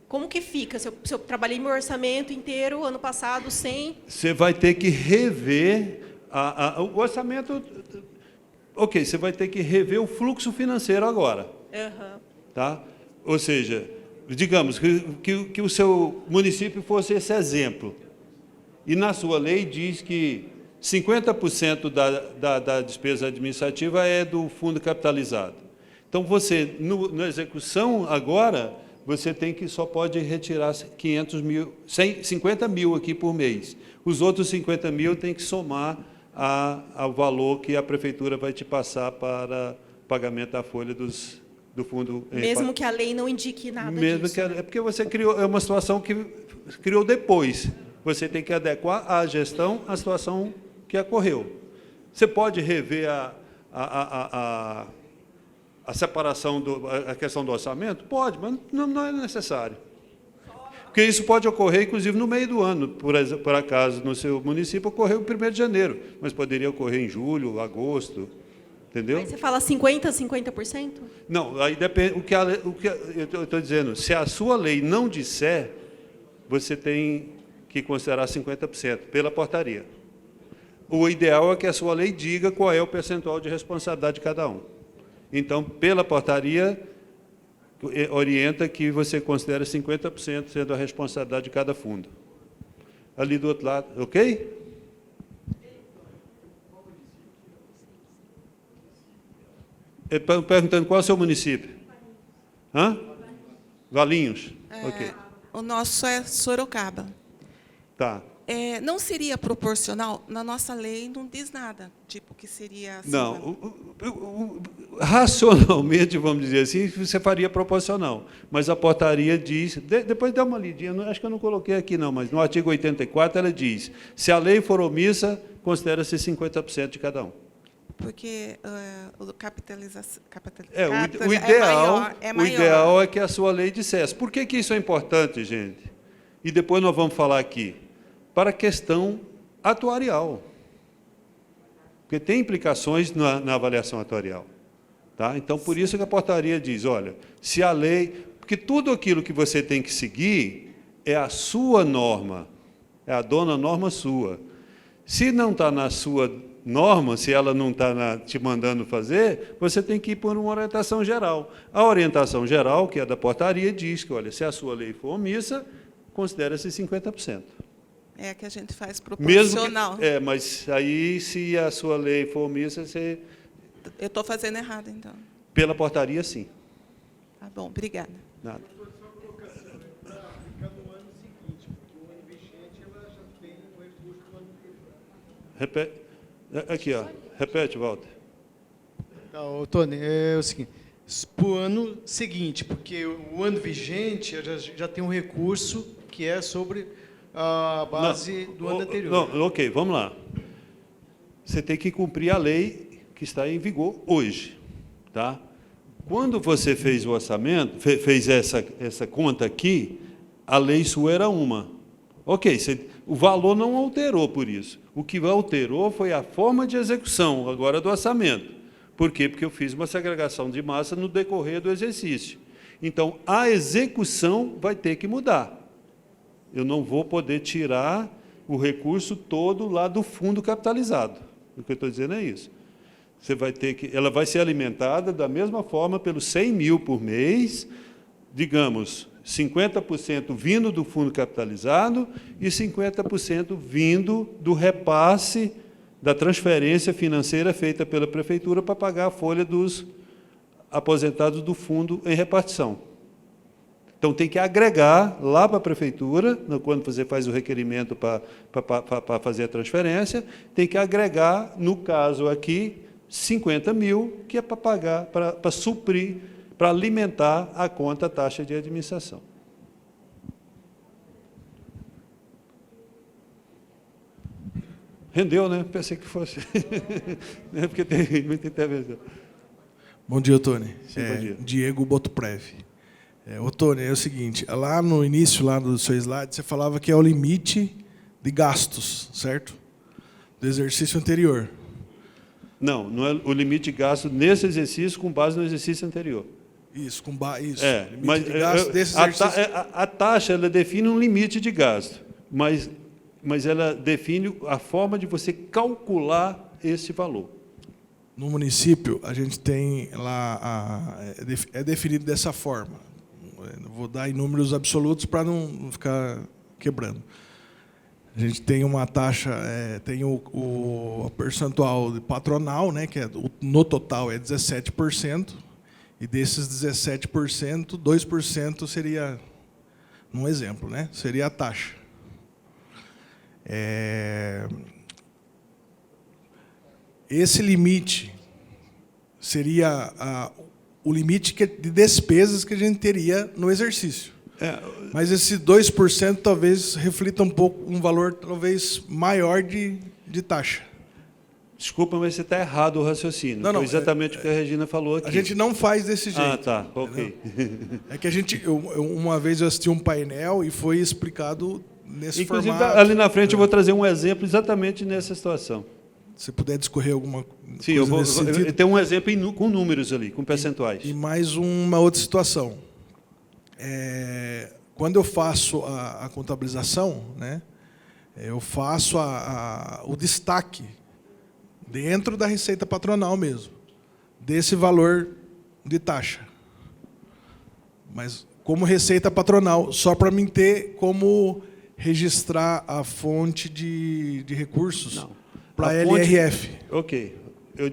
Como que fica? Se eu trabalhei meu orçamento inteiro, ano passado, sem... Você vai ter que rever o orçamento... Ok, você vai ter que rever o fluxo financeiro agora. Uhum. Tá? Ou seja, digamos que o seu município fosse esse exemplo. E na sua lei diz que 50% da despesa administrativa é do fundo capitalizado. Então, você, na execução agora, você só pode retirar 50 mil aqui por mês. Os outros 50 mil tem que somar ao valor que a prefeitura vai te passar para pagamento da folha do fundo. Mesmo que a lei não indique nada disso. É porque você criou, é uma situação que criou depois. Você tem que adequar a gestão à situação que ocorreu. Você pode rever a separação, a questão do orçamento? Pode, mas não é necessário. Porque isso pode ocorrer, inclusive, no meio do ano. Por acaso, no seu município, ocorreu em 1º de janeiro, mas poderia ocorrer em julho, agosto, entendeu? Aí você fala 50%? Não, aí depende. O que eu estou dizendo, se a sua lei não disser, você tem que considerar 50% pela portaria. O ideal é que a sua lei diga qual é o percentual de responsabilidade de cada um. Então, pela portaria, orienta que você considere 50% sendo a responsabilidade de cada fundo. Ali do outro lado, ok? Perguntando qual é o seu município? Hã? Valinhos. Ok. O nosso é Sorocaba. Tá. Não seria proporcional? Na nossa lei não diz nada, tipo que seria... Assim, não, racionalmente, vamos dizer assim, você faria proporcional, mas a portaria diz, depois dá uma lidinha, acho que eu não coloquei aqui não, mas no artigo 84 ela diz, se a lei for omissa, considera-se 50% de cada um. Porque o capitalização... O ideal é que a sua lei dissesse. Por que isso é importante, gente? E depois nós vamos falar aqui. Para a questão atuarial. Porque tem implicações na avaliação atuarial. Tá? Então, por isso que a portaria diz, olha, se a lei... Porque tudo aquilo que você tem que seguir é a sua norma, é a dona norma sua. Se não está na sua norma, se ela não está te mandando fazer, você tem que ir por uma orientação geral. A orientação geral, que é da portaria, diz que, olha, se a sua lei for omissa, considera-se 50%. É que a gente faz Mesmo proporcional. que, mas aí, se a sua lei for omissa, você, Eu estou fazendo errado, então. pela portaria, sim. Tá bom, obrigada. Nada. Só colocação para aplicar no ano seguinte, porque o ano vigente ela já tem o recurso do ano anterior. Repete, aqui, ó. Repete, Walter. Tá, ô, Tony, é o seguinte, para o ano seguinte, porque o ano vigente já tem um recurso que é sobre a base do ano anterior. Não, ok, vamos lá. Você tem que cumprir a lei que está em vigor hoje. Tá? Quando você fez o orçamento, fez essa conta aqui, a lei sua era uma. Ok, o valor não alterou por isso. O que alterou foi a forma de execução, agora do orçamento. Por quê? Porque eu fiz uma segregação de massa no decorrer do exercício. Então, a execução vai ter que mudar. Eu não vou poder tirar o recurso todo lá do fundo capitalizado. O que eu estou dizendo é isso. Você vai ter que, ela vai ser alimentada da mesma forma pelos 100 mil por mês, digamos, 50% vindo do fundo capitalizado e 50% vindo do repasse da transferência financeira feita pela prefeitura para pagar a folha dos aposentados do fundo em repartição. Então, tem que agregar lá para a prefeitura, quando você faz o requerimento para fazer a transferência, tem que agregar, no caso aqui, 50 mil, que é para pagar, para suprir, para alimentar a conta taxa de administração. Rendeu, né? Pensei que fosse. É porque tem muita intervenção. Bom dia, Tony. Sim, bom dia. Diego Botoprev. Ô, Tony, é o seguinte, lá no início lá do seu slide, você falava que é o limite de gastos, certo? Do exercício anterior. Não, não é o limite de gasto nesse exercício com base no exercício anterior. Isso, isso. É, Limite mas de gasto desse exercício. a taxa ela define um limite de gasto, mas ela define a forma de você calcular esse valor. No município, a gente tem lá, é definido dessa forma. Vou dar em números absolutos para não ficar quebrando. A gente tem uma taxa, tem o percentual patronal, né, que no total é 17%, e desses 17%, 2% seria, um exemplo, né, seria a taxa. Esse limite seria o limite de despesas que a gente teria no exercício. Mas esse 2% talvez reflita um pouco um valor talvez maior de taxa. Desculpa, mas você está errado o raciocínio. Não, Foi exatamente o que a Regina falou aqui. A gente não faz desse jeito. Ah, tá, ok. É que uma vez eu assisti um painel e foi explicado nesse Inclusive, formato. ali na frente eu vou trazer um exemplo exatamente nessa situação. Se puder discorrer alguma Sim, coisa nesse sentido. eu tenho um exemplo com números ali, com percentuais. E mais uma outra situação. Quando eu faço a contabilização, né, eu faço o destaque dentro da receita patronal mesmo, desse valor de taxa. Mas como receita patronal, só para mim ter como registrar a fonte de recursos para a LRF. Ok.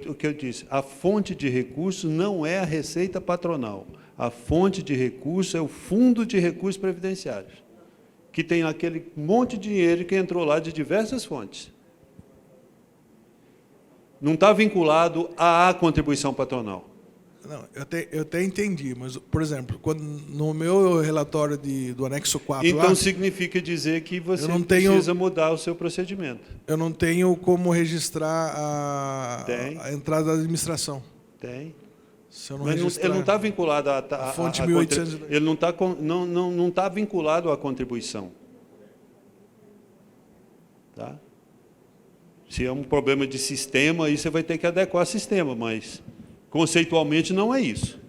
O que eu disse, a fonte de recurso não é a receita patronal. A fonte de recurso é o Fundo de Recursos Previdenciários, que tem aquele monte de dinheiro que entrou lá de diversas fontes. Não está vinculado à contribuição patronal. Não, eu até entendi, mas, por exemplo, no meu relatório do anexo 4... Então, significa dizer que você precisa mudar o seu procedimento. Eu não tenho como registrar a entrada da administração. Tem. Se eu não Mas registrar, ele não está vinculado à fonte 1800. Ele não está vinculado à contribuição. Tá? Se é um problema de sistema, aí você vai ter que adequar o sistema, mas conceitualmente não é isso.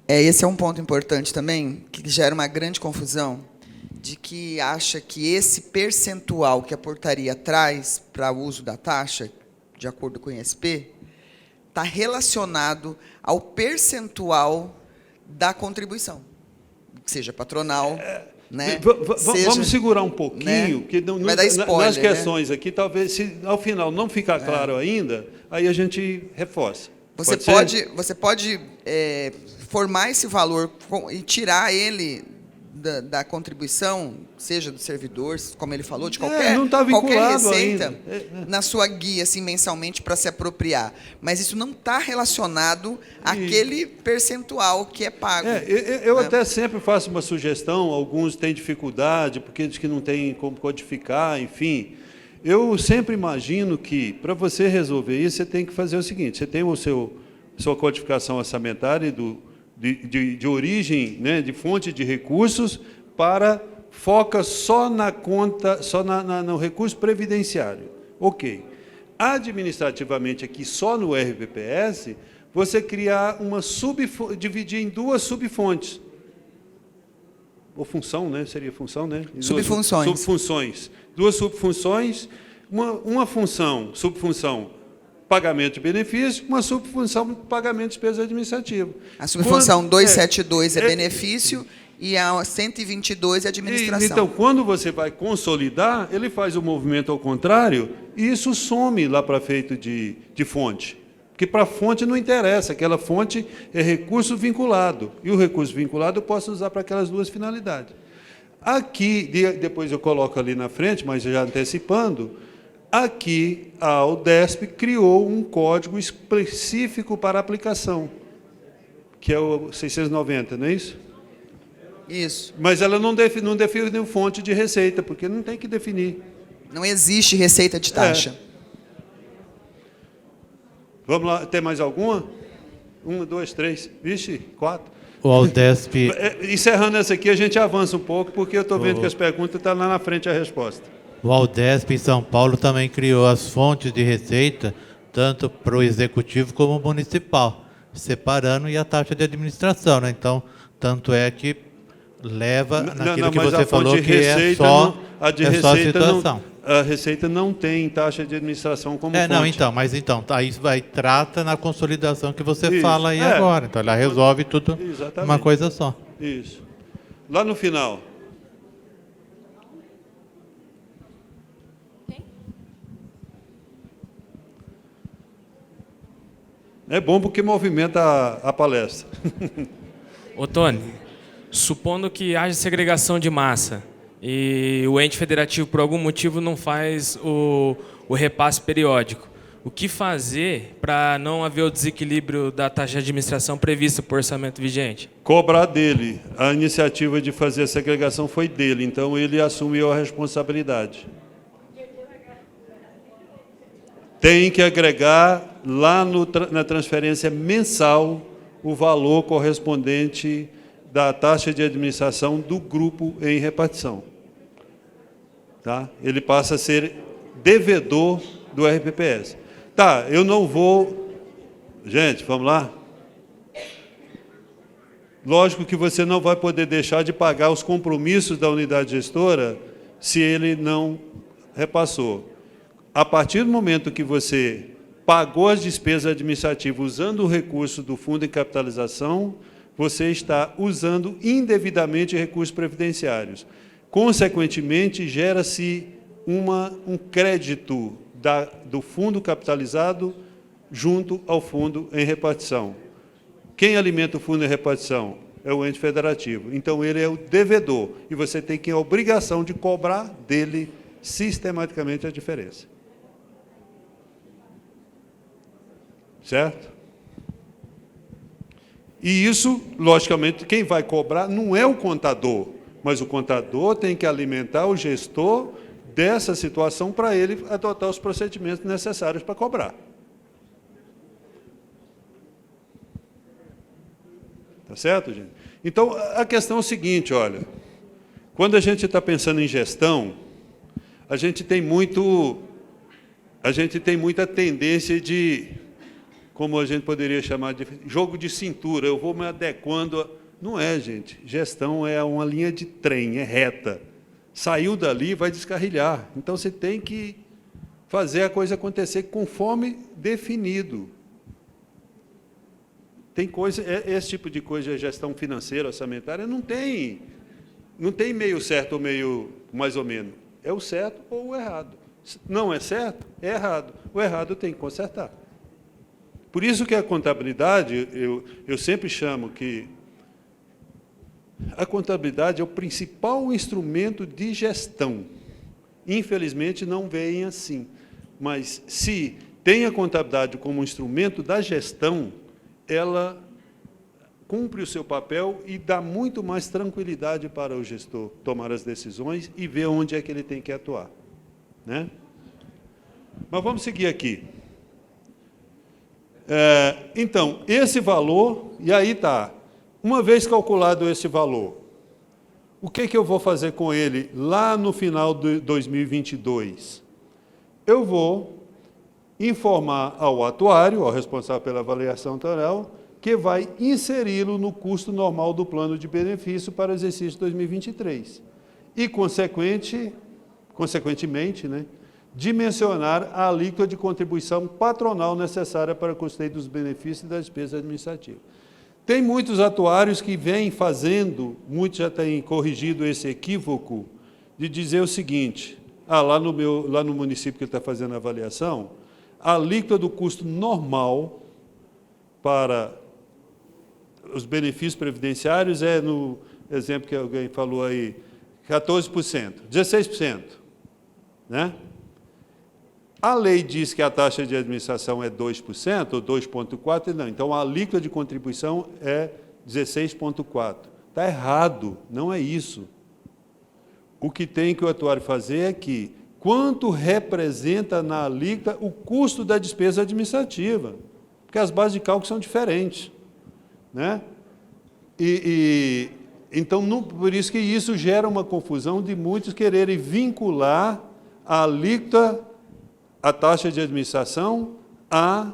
Esse é um ponto importante também, que gera uma grande confusão, de que acha que esse percentual que a portaria traz para o uso da taxa, de acordo com o ISP, está relacionado ao percentual da contribuição, que seja patronal né? Vamos segurar um pouquinho, né? que Vai dar spoiler, nas né? questões aqui, talvez, se ao final não ficar claro ainda, aí a gente reforça. Você pode formar esse valor e tirar ele da contribuição, seja do servidor, como ele falou, de qualquer, não tá qualquer vinculado receita, ainda. na sua guia, assim, mensalmente, para se apropriar. Mas isso não está relacionado àquele percentual que é pago. Eu né? até sempre faço uma sugestão, alguns têm dificuldade, porque diz que não tem como codificar, enfim. Eu sempre imagino que, para você resolver isso, você tem que fazer o seguinte, você tem sua codificação orçamentária de origem, né, de fonte de recursos, foca só na conta, no recurso previdenciário. Ok. Administrativamente, aqui, só no RPPS, você criar dividir em duas subfontes. Ou função, né? Seria função, né? Subfunções. Subfunções. Duas subfunções, uma subfunção pagamento de benefício, uma subfunção pagamento de despesa administrativa. A subfunção 272 é benefício e a 122 é administração. Então, quando você vai consolidar, ele faz o movimento ao contrário e isso some lá para efeito de fonte. Porque para a fonte não interessa, aquela fonte é recurso vinculado. E o recurso vinculado eu posso usar para aquelas duas finalidades. Aqui, depois eu coloco ali na frente, mas já antecipando, aqui a UDESP criou um código específico para aplicação, que é o 690, não é isso? Isso. Mas ela não define fonte de receita, porque não tem que definir. Não existe receita de taxa. Vamos lá, tem mais alguma? 1, 2, 3, vixe, 4. O Aldesp... Encerrando essa aqui, a gente avança um pouco, porque eu estou vendo que as perguntas estão lá na frente a resposta. O Aldesp em São Paulo também criou as fontes de receita, tanto para o executivo como o municipal, separando e a taxa de administração, né? Então, tanto é que leva naquilo que você falou, que é só a situação. A receita não tem taxa de administração como fonte. Não, aí trata na consolidação que você fala aí agora. Então, ela resolve tudo uma coisa só. Isso. Lá no final. É bom porque movimenta a palestra. Ô, Tony, supondo que haja segregação de massa e o ente federativo, por algum motivo, não faz o repasse periódico, o que fazer para não haver o desequilíbrio da taxa de administração prevista por orçamento vigente? Cobrar dele. A iniciativa de fazer a segregação foi dele, então ele assumiu a responsabilidade. Tem que agregar lá na transferência mensal o valor correspondente da taxa de administração do grupo em repartição. Tá? Ele passa a ser devedor do RPPS. Tá, eu não vou... Gente, vamos lá? Lógico que você não vai poder deixar de pagar os compromissos da unidade gestora se ele não repassou. A partir do momento que você pagou as despesas administrativas usando o recurso do fundo de capitalização, você está usando indevidamente recursos previdenciários. Consequentemente, gera-se um crédito do fundo capitalizado junto ao fundo em repartição. Quem alimenta o fundo em repartição? É o ente federativo. Então, ele é o devedor, e você tem a obrigação de cobrar dele sistematicamente a diferença. Certo? E isso, logicamente, quem vai cobrar não é o contador, mas o contador tem que alimentar o gestor dessa situação para ele adotar os procedimentos necessários para cobrar. Tá certo, gente? Então, a questão é o seguinte, olha, quando a gente está pensando em gestão, a gente tem muita tendência de, como a gente poderia chamar de jogo de cintura, eu vou me adequando. Não é, gente. Gestão é uma linha de trem, é reta. Saiu dali, vai descarrilhar. Então, você tem que fazer a coisa acontecer conforme definido. Tem coisa, esse tipo de coisa, gestão financeira, orçamentária, não tem Não tem meio certo ou meio mais ou menos. É o certo ou o errado. Não é certo, é errado. O errado tem que consertar. Por isso que a contabilidade, eu sempre chamo que a contabilidade é o principal instrumento de gestão. Infelizmente, não veem assim. Mas, se tem a contabilidade como instrumento da gestão, ela cumpre o seu papel e dá muito mais tranquilidade para o gestor tomar as decisões e ver onde é que ele tem que atuar, né? Mas vamos seguir aqui. Então, esse valor, e aí está, uma vez calculado esse valor, o que eu vou fazer com ele lá no final de 2022? Eu vou informar ao atuário, ao responsável pela avaliação atuarial, que vai inseri-lo no custo normal do plano de benefício para o exercício de 2023. E, consequentemente, né, dimensionar a alíquota de contribuição patronal necessária para o custeio dos benefícios e das despesas administrativas. Tem muitos atuários que vêm fazendo, muitos já têm corrigido esse equívoco, de dizer o seguinte, lá no município que ele está fazendo a avaliação, a alíquota do custo normal para os benefícios previdenciários é, no exemplo que alguém falou aí, 14%, 16%. Né? A lei diz que a taxa de administração é 2%, ou 2,4%, não. Então, a alíquota de contribuição é 16,4%. Está errado, não é isso. O que tem que o atuário fazer é que, quanto representa na alíquota o custo da despesa administrativa, porque as bases de cálculo são diferentes. Né? Então, por isso que isso gera uma confusão de muitos quererem vincular a alíquota, a taxa de administração, à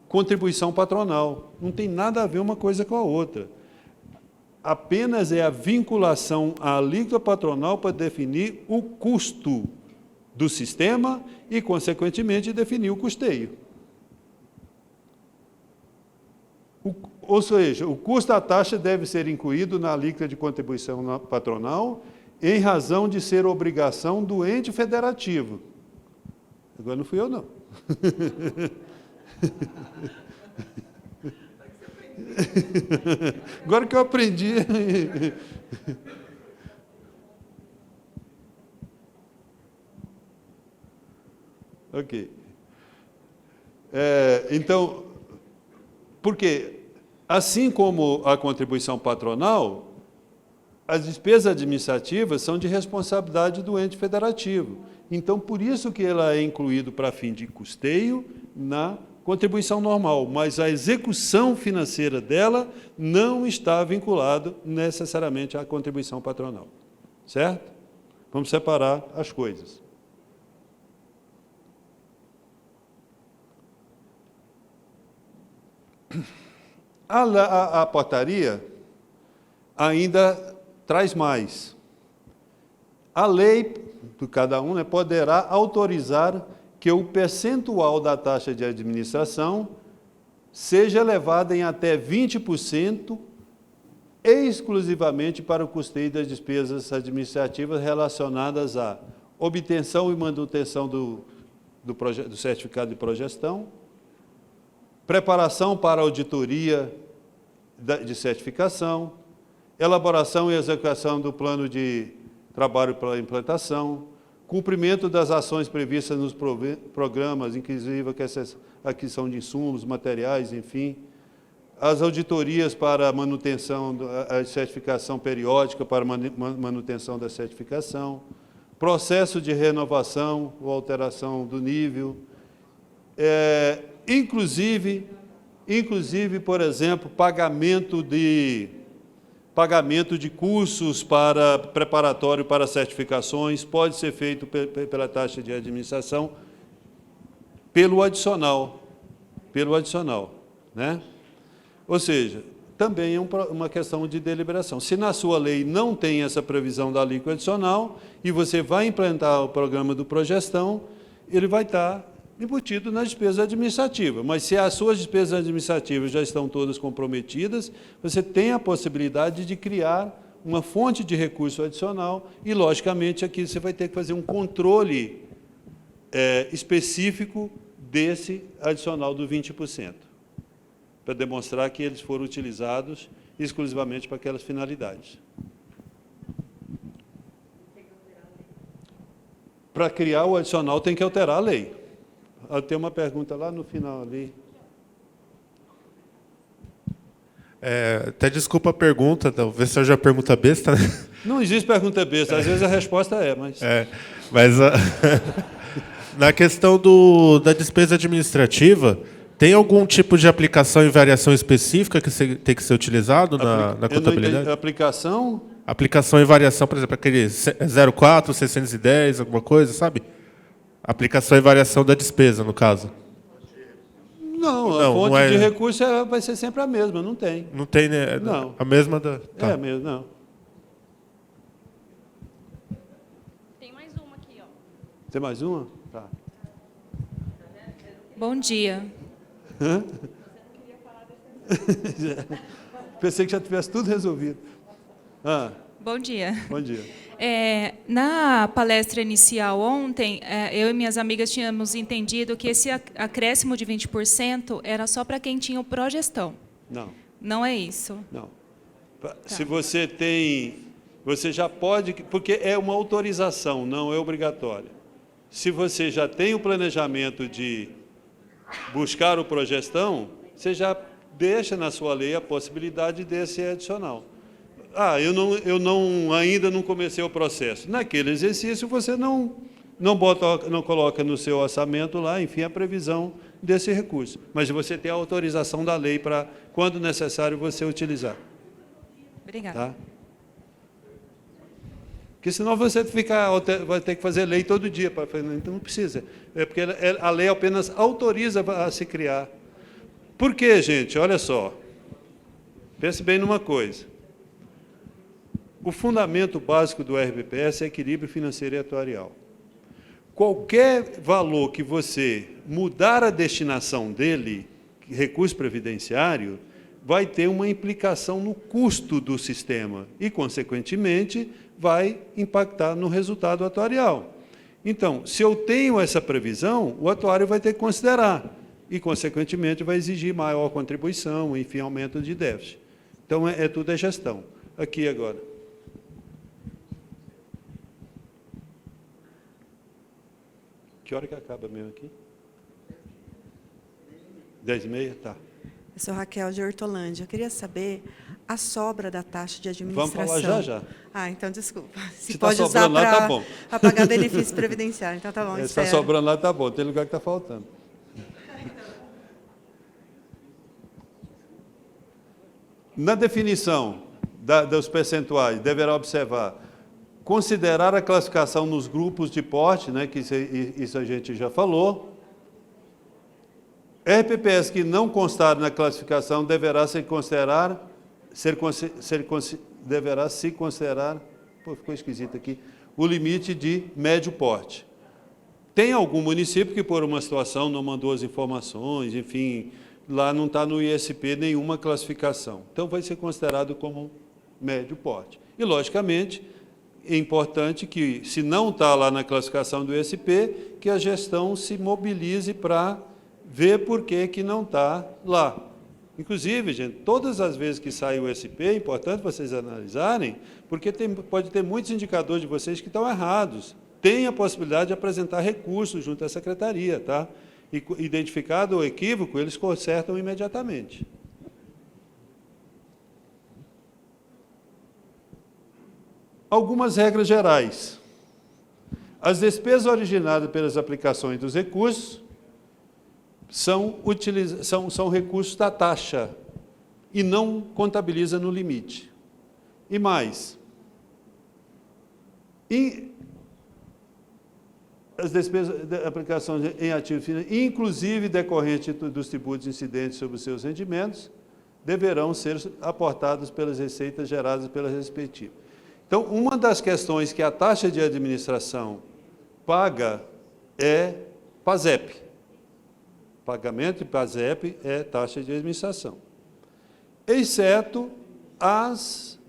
contribuição patronal. Não tem nada a ver uma coisa com a outra. Apenas é a vinculação à alíquota patronal para definir o custo do sistema e, consequentemente, definir o custeio. Ou seja, o custo da taxa deve ser incluído na alíquota de contribuição patronal em razão de ser obrigação do ente federativo. Agora não fui eu, não. Agora que eu aprendi... Ok. Então, porque, assim como a contribuição patronal, as despesas administrativas são de responsabilidade do ente federativo. Então, por isso que ela é incluída para fim de custeio na contribuição normal, mas a execução financeira dela não está vinculada necessariamente à contribuição patronal. Certo? Vamos separar as coisas. A portaria ainda traz mais. A lei, de cada um, né, poderá autorizar que o percentual da taxa de administração seja elevado em até 20% exclusivamente para o custeio das despesas administrativas relacionadas à obtenção e manutenção do certificado de progestão, preparação para auditoria de certificação, elaboração e execução do plano de trabalho para a implantação, cumprimento das ações previstas nos programas, inclusive a aquisição de insumos, materiais, enfim, as auditorias para a manutenção, a certificação periódica para manutenção da certificação, processo de renovação ou alteração do nível, inclusive, por exemplo, pagamento de cursos para preparatório para certificações, pode ser feito pela taxa de administração pelo adicional, né? Ou seja, também é uma questão de deliberação. Se na sua lei não tem essa previsão da alíquota adicional e você vai implantar o programa do Progestão, ele vai estar embutido nas despesas administrativas. Mas se as suas despesas administrativas já estão todas comprometidas, você tem a possibilidade de criar uma fonte de recurso adicional e, logicamente, aqui você vai ter que fazer um controle específico desse adicional do 20%, para demonstrar que eles foram utilizados exclusivamente para aquelas finalidades. Para criar o adicional, tem que alterar a lei. Tem uma pergunta lá no final ali. Até desculpa a pergunta, talvez seja pergunta besta, né? Não existe pergunta besta, às vezes a resposta mas... Mas na questão da despesa administrativa, tem algum tipo de aplicação e variação específica que tem que ser utilizado na contabilidade? Aplicação? Aplicação e variação, por exemplo, aquele 04, 610, alguma coisa, sabe? Aplicação e variação da despesa, no caso. Não, a fonte de recurso vai ser sempre a mesma, não tem. Não tem, né? Não. A mesma da... Tá. É a mesma, não. Tem mais uma aqui, ó. Tem mais uma? Tá. Bom dia. Hã? Pensei que já tivesse tudo resolvido. Bom dia. Bom dia. Na palestra inicial ontem, eu e minhas amigas tínhamos entendido que esse acréscimo de 20% era só para quem tinha o progestão. Não. Não é isso? Não. Se você tem... Você já pode... Porque é uma autorização, não é obrigatória. Se você já tem o planejamento de buscar o progestão, você já deixa na sua lei a possibilidade desse adicional. Ainda não comecei o processo. Naquele exercício, você não coloca no seu orçamento lá, enfim, a previsão desse recurso. Mas você tem a autorização da lei para, quando necessário, você utilizar. Obrigada. Tá? Porque senão você vai ter que fazer lei todo dia. Então não precisa. É porque a lei apenas autoriza a se criar. Por quê, gente? Olha só. Pense bem numa coisa. O fundamento básico do RBPS é equilíbrio financeiro e atuarial. Qualquer valor que você mudar a destinação dele, recurso previdenciário, vai ter uma implicação no custo do sistema e, consequentemente, vai impactar no resultado atuarial. Então, se eu tenho essa previsão, o atuário vai ter que considerar e, consequentemente, vai exigir maior contribuição, enfim, aumento de déficit. Então, tudo é gestão. Aqui agora. Que hora que acaba mesmo aqui? 10h30? Tá. Eu sou Raquel de Hortolândia. Eu queria saber a sobra da taxa de administração. Vamos falar já. Então, desculpa. Se pode usar para pagar benefício previdenciário. Então, tá bom, se está sobrando lá, tá bom. Tem lugar que está faltando. Na definição dos percentuais, deverá observar, considerar a classificação nos grupos de porte, né, que isso a gente já falou. RPPS que não constar na classificação deverá se considerar, ficou esquisito aqui, o limite de médio porte. Tem algum município que, por uma situação, não mandou as informações, enfim, lá não está no ISP nenhuma classificação. Então, vai ser considerado como médio porte. E, logicamente, é importante que, se não está lá na classificação do ISP, que a gestão se mobilize para ver por que não está lá. Inclusive, gente, todas as vezes que sai o ISP, é importante vocês analisarem, porque pode ter muitos indicadores de vocês que estão errados. Tem a possibilidade de apresentar recursos junto à secretaria, tá? E, identificado o equívoco, eles consertam imediatamente. Algumas regras gerais. As despesas originadas pelas aplicações dos recursos são recursos da taxa e não contabiliza no limite. E mais, as despesas de aplicações em ativos financeiros, inclusive decorrentes dos tributos incidentes sobre os seus rendimentos, deverão ser aportadas pelas receitas geradas pela respectiva. Então, uma das questões que a taxa de administração paga é PASEP. Pagamento de PASEP é taxa de administração. Exceto as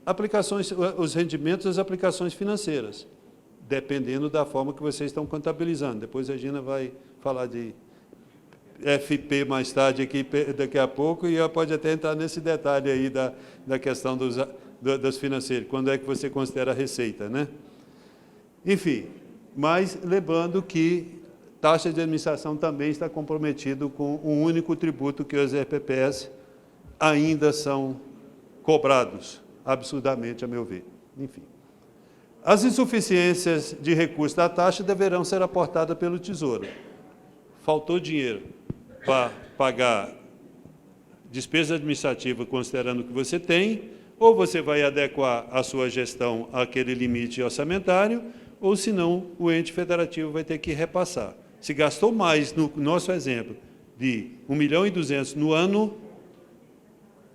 os rendimentos das aplicações financeiras, dependendo da forma que vocês estão contabilizando. Depois a Gina vai falar de FP mais tarde, aqui, daqui a pouco, e ela pode até entrar nesse detalhe aí da questão das financeiras, quando é que você considera a receita, né? Enfim, mas lembrando que taxa de administração também está comprometido com um único tributo que os RPPs ainda são cobrados, absurdamente, a meu ver. Enfim. As insuficiências de recursos da taxa deverão ser aportadas pelo Tesouro. Faltou dinheiro para pagar despesa administrativa, considerando o que você tem, ou você vai adequar a sua gestão àquele limite orçamentário, ou senão o ente federativo vai ter que repassar. Se gastou mais, no nosso exemplo, de 1.200.000 no ano,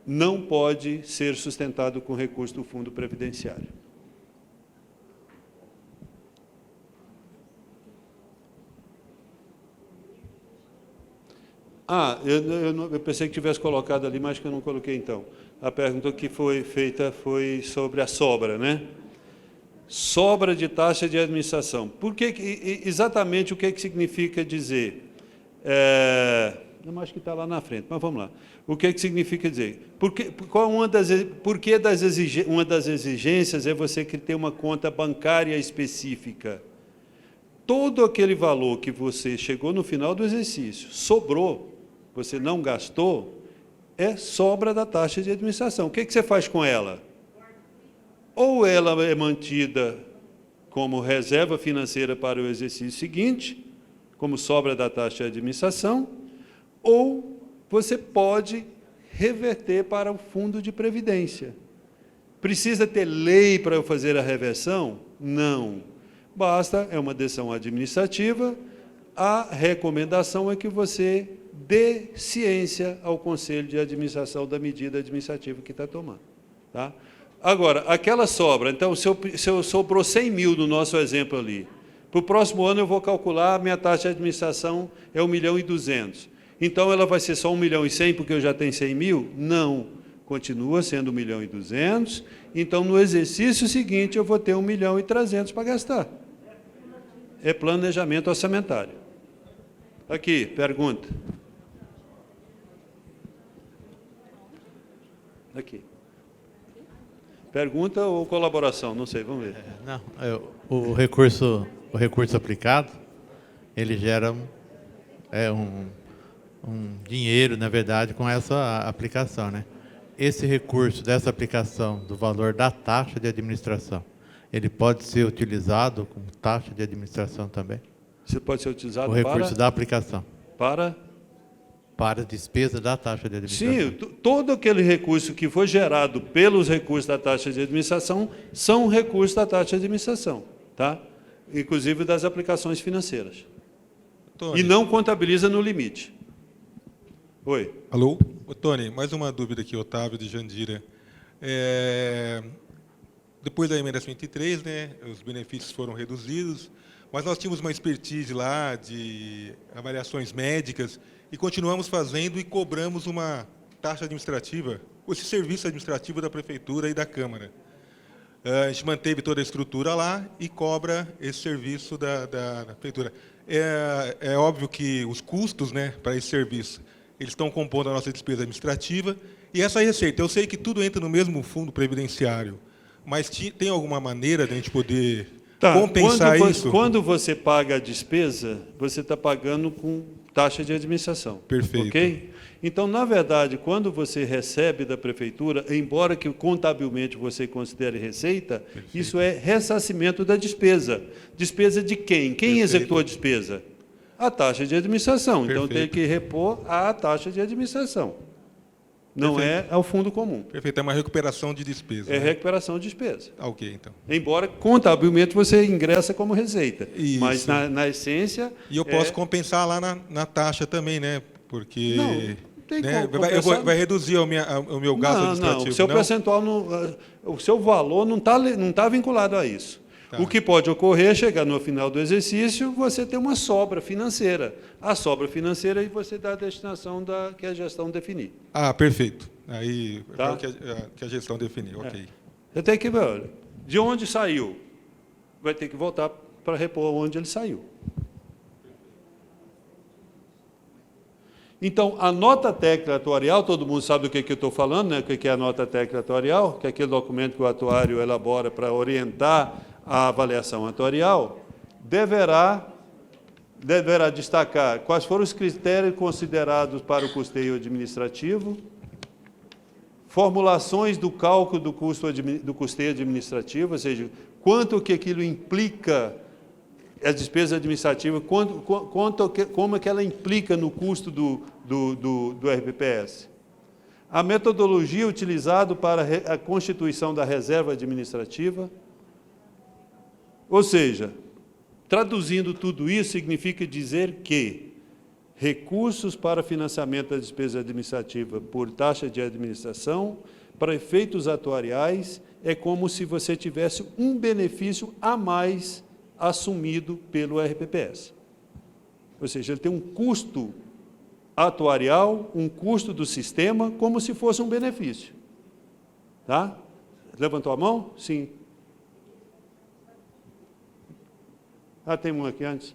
não pode ser sustentado com recurso do Fundo Previdenciário. Eu pensei que tivesse colocado ali, mas que eu não coloquei, então. A pergunta que foi feita foi sobre a sobra, né? Sobra de taxa de administração. Por que, exatamente o que significa dizer? Eu acho que está lá na frente, mas vamos lá. O que significa dizer? Uma das exigências é você ter uma conta bancária específica. Todo aquele valor que você chegou no final do exercício, sobrou, você não gastou, é sobra da taxa de administração. O que você faz com ela? Ou ela é mantida como reserva financeira para o exercício seguinte, como sobra da taxa de administração, ou você pode reverter para o fundo de previdência. Precisa ter lei para eu fazer a reversão? Não. Basta, é uma decisão administrativa, a recomendação é que você dê ciência ao Conselho de Administração da medida administrativa que está tomando. Tá? Agora, aquela sobra, então, se eu sobrou 100.000 no nosso exemplo ali, para o próximo ano eu vou calcular, a minha taxa de administração é 1.200.000. Então, ela vai ser só 1.100.000 porque eu já tenho 100.000? Não. Continua sendo 1.200.000. Então, no exercício seguinte, eu vou ter 1.300.000 para gastar. É planejamento orçamentário. Aqui, pergunta. Aqui. Pergunta ou colaboração? Não sei, vamos ver. Não, o recurso aplicado, ele gera um dinheiro, na verdade, com essa aplicação, né? Esse recurso dessa aplicação do valor da taxa de administração, ele pode ser utilizado como taxa de administração também? Você pode ser utilizado o recurso da aplicação. Para a despesa da taxa de administração. Sim, todo aquele recurso que foi gerado pelos recursos da taxa de administração são recursos da taxa de administração, tá? Inclusive das aplicações financeiras. Tony. E não contabiliza no limite. Oi. Alô? Ô, Tony, mais uma dúvida aqui, Otávio, de Jandira. Depois da emenda 23, né, os benefícios foram reduzidos, mas nós tínhamos uma expertise lá de avaliações médicas e continuamos fazendo e cobramos uma taxa administrativa, esse serviço administrativo da Prefeitura e da Câmara. A gente manteve toda a estrutura lá e cobra esse serviço da Prefeitura. É óbvio que os custos, né, para esse serviço, eles estão compondo a nossa despesa administrativa e essa receita. Eu sei que tudo entra no mesmo fundo previdenciário, mas tem alguma maneira de a gente poder compensar isso? Quando você paga a despesa, você está pagando com taxa de administração. Perfeito. Ok? Então, na verdade, quando você recebe da Prefeitura, embora que contabilmente você considere receita, perfeito, isso é ressarcimento da despesa. Despesa de quem? Quem perfeito executou a despesa? A taxa de administração. Perfeito. Então, tem que repor a taxa de administração. Não perfeito é ao fundo comum. Perfeito. É uma recuperação de despesa. É, né? Recuperação de despesa. Ok, então. Embora, contabilmente, você ingressa como receita. Isso. Mas, na essência... E eu posso compensar lá na taxa também, né? Porque... Não tem né? como vai reduzir o meu gasto administrativo. Não, o seu percentual, o seu valor não está vinculado a isso. Tá. O que pode ocorrer é chegar no final do exercício, você ter uma sobra financeira. A sobra financeira, aí você dá a destinação que a gestão definir. Ah, perfeito. Aí tá? é o que a gestão definir, ok. Você tem que ver, olha, de onde saiu, vai ter que voltar para repor onde ele saiu. Então, a nota técnica atuarial, todo mundo sabe do que eu estou falando, né? O que é a nota técnica atuarial, que é aquele documento que o atuário elabora para orientar a avaliação atuarial, deverá destacar quais foram os critérios considerados para o custeio administrativo, formulações do cálculo do custeio administrativo, ou seja, quanto que aquilo implica, a despesa administrativa, como é que ela implica no custo do RPPS. A metodologia utilizada para a constituição da reserva administrativa, ou seja, traduzindo tudo isso, significa dizer que recursos para financiamento da despesa administrativa por taxa de administração, para efeitos atuariais, é como se você tivesse um benefício a mais assumido pelo RPPS. Ou seja, ele tem um custo atuarial, um custo do sistema, como se fosse um benefício. Tá? Levantou a mão? Sim. Tem um aqui antes.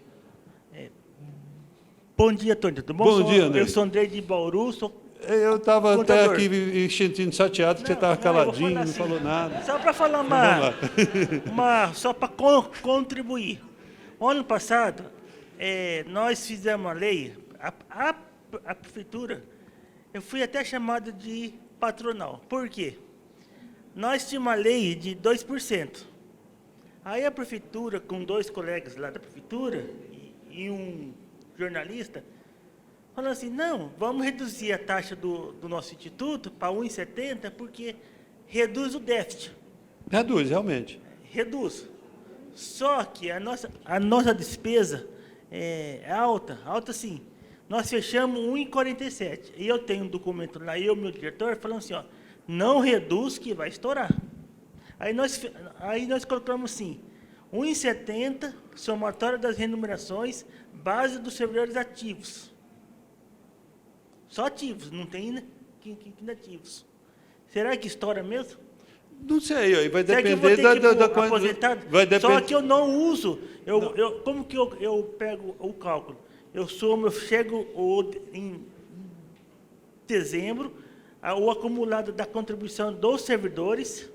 Bom dia, Tony. Tudo bom? Bom dia, André. Eu sou Andrei de Bauru, Eu estava até aqui me sentindo chateado que você estava caladinho, não falou nada. Só para falar só para contribuir. O ano passado, nós fizemos uma lei, a prefeitura, eu fui até chamado de patronal. Por quê? Nós tínhamos uma lei de 2%. Aí a prefeitura, com 2 colegas lá da prefeitura e um jornalista, falou assim, não, vamos reduzir a taxa do nosso instituto para 1,70, porque reduz o déficit. Reduz, realmente. Reduz. Só que a nossa despesa é alta sim. Nós fechamos 1,47. E eu tenho um documento lá, eu e meu diretor, falando assim, ó, não reduz que vai estourar. Aí nós colocamos assim, 1,70, somatório das remunerações, base dos servidores ativos. Só ativos, não tem inativos. Será que estoura mesmo? Não sei, aí vai depender da aposentado? Vai depender. Só que eu não uso. Como que eu pego o cálculo? Eu chego em dezembro, o acumulado da contribuição dos servidores,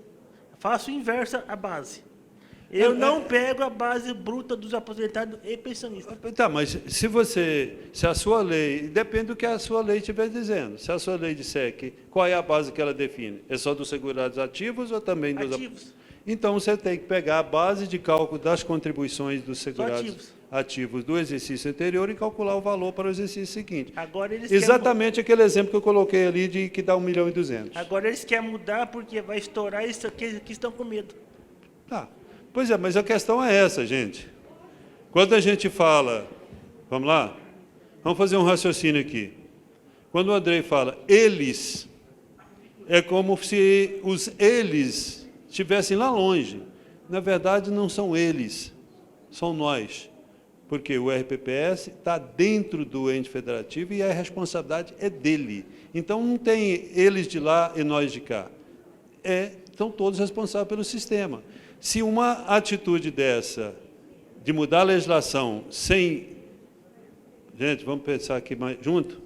faço inversa a base. Eu não pego a base bruta dos aposentados e pensionistas. Tá, mas se a sua lei, depende do que a sua lei estiver dizendo. Se a sua lei disser que, qual é a base que ela define? É só dos segurados ativos ou também dos ativos? Então, você tem que pegar a base de cálculo das contribuições dos segurados ativos do exercício anterior e calcular o valor para o exercício seguinte. Agora eles exatamente aquele exemplo que eu coloquei ali de que dá 1.200.000. Agora eles querem mudar porque vai estourar isso aqui, que estão com medo. Tá. Pois é, mas a questão é essa, gente. Quando a gente fala, vamos lá? Vamos fazer um raciocínio aqui. Quando o Andrei fala eles, é como se os eles estivessem lá longe. Na verdade, não são eles, são nós. Porque o RPPS está dentro do ente federativo e a responsabilidade é dele. Então, não tem eles de lá e nós de cá. São todos responsáveis pelo sistema. Se uma atitude dessa, de mudar a legislação sem... Gente, vamos pensar aqui mais junto.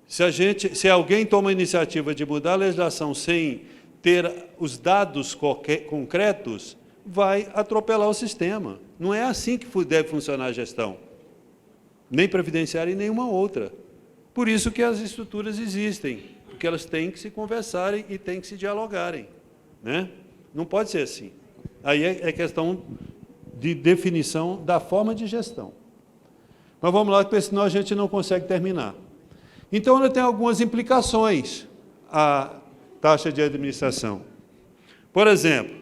Se alguém toma a iniciativa de mudar a legislação sem ter os dados concretos, vai atropelar o sistema. Não é assim que deve funcionar a gestão, nem previdenciária e nenhuma outra. Por isso que as estruturas existem, porque elas têm que se conversarem e têm que se dialogarem, né? Não pode ser assim. Aí é questão de definição da forma de gestão. Mas vamos lá, porque senão a gente não consegue terminar. Então, ela tem algumas implicações, a taxa de administração. Por exemplo,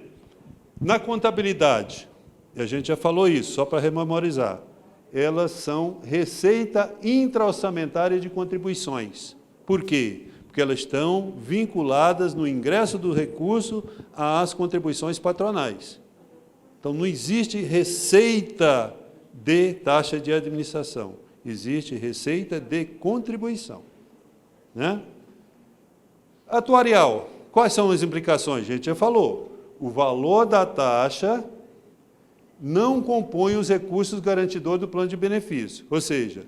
na contabilidade, e a gente já falou isso, só para rememorizar, elas são receita intra-orçamentária de contribuições. Por quê? Porque elas estão vinculadas no ingresso do recurso às contribuições patronais. Então, não existe receita de taxa de administração, existe receita de contribuição, né? Atuarial. Quais são as implicações? A gente já falou. O valor da taxa não compõe os recursos garantidores do plano de benefício. Ou seja,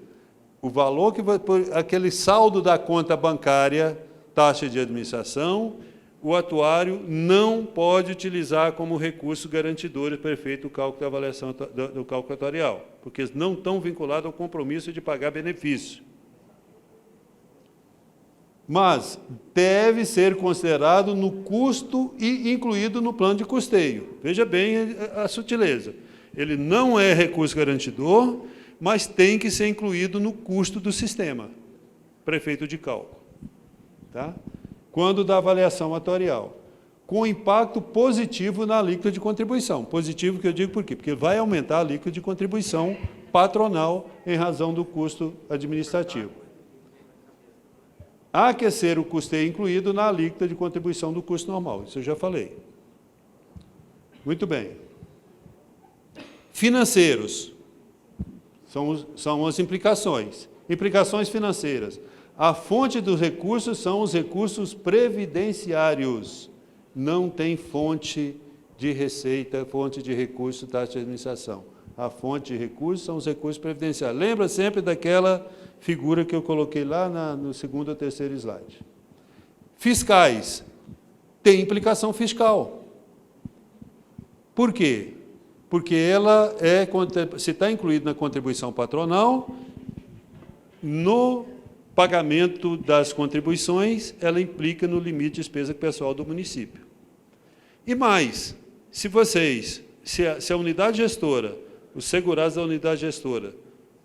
o valor que vai por aquele saldo da conta bancária, taxa de administração, o atuário não pode utilizar como recurso garantidor para efeito do cálculo da avaliação do cálculo atuarial, porque eles não estão vinculados ao compromisso de pagar benefício. Mas deve ser considerado no custo e incluído no plano de custeio. Veja bem a sutileza. Ele não é recurso garantidor, mas tem que ser incluído no custo do sistema, para efeito de cálculo. Tá? Quando da avaliação atuarial, com impacto positivo na alíquota de contribuição. Positivo que eu digo por quê? Porque vai aumentar a alíquota de contribuição patronal em razão do custo administrativo. Há que ser o custeio incluído na alíquota de contribuição do custo normal. Isso eu já falei. Muito bem. Financeiros. São as implicações. Implicações financeiras. A fonte dos recursos são os recursos previdenciários. Não tem fonte de receita, fonte de recurso, taxa de administração. A fonte de recursos são os recursos previdenciários. Lembra sempre daquela figura que eu coloquei lá no segundo ou terceiro slide. Fiscais. Tem implicação fiscal. Por quê? Porque ela se está incluída na contribuição patronal, no pagamento das contribuições, ela implica no limite de despesa pessoal do município. E mais, se a unidade gestora, os segurados da unidade gestora,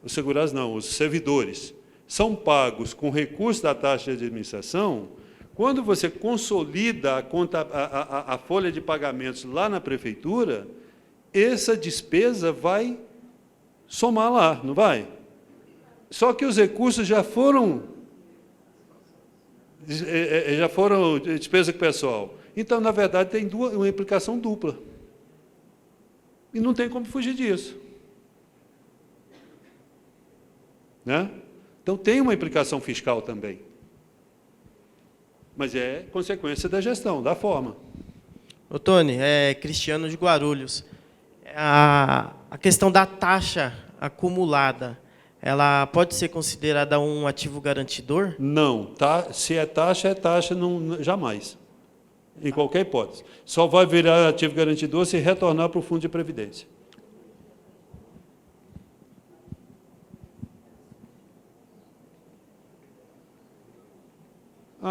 os segurados não, os servidores, são pagos com recurso da taxa de administração, quando você consolida a folha de pagamentos lá na prefeitura, essa despesa vai somar lá, não vai? Só que os recursos já foram despesa pessoal. Então, na verdade, tem uma implicação dupla. E não tem como fugir disso. Né? Então, tem uma implicação fiscal também. Mas é consequência da gestão, da forma. Ô, Tony, Cristiano de Guarulhos. A questão da taxa acumulada, ela pode ser considerada um ativo garantidor? Não. Se é taxa, não, jamais. Em qualquer hipótese. Só vai virar ativo garantidor se retornar para o Fundo de Previdência.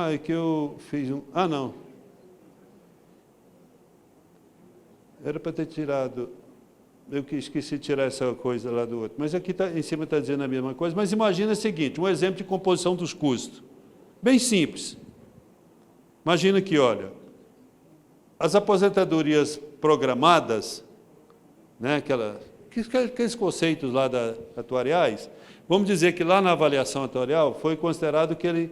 É que eu fiz um... não. Era para ter tirado... Eu esqueci de tirar essa coisa lá do outro. Mas aqui em cima está dizendo a mesma coisa. Mas imagina o seguinte, um exemplo de composição dos custos. Bem simples. Imagina que, olha, as aposentadorias programadas, né, aqueles conceitos lá atuariais, vamos dizer que lá na avaliação atuarial foi considerado que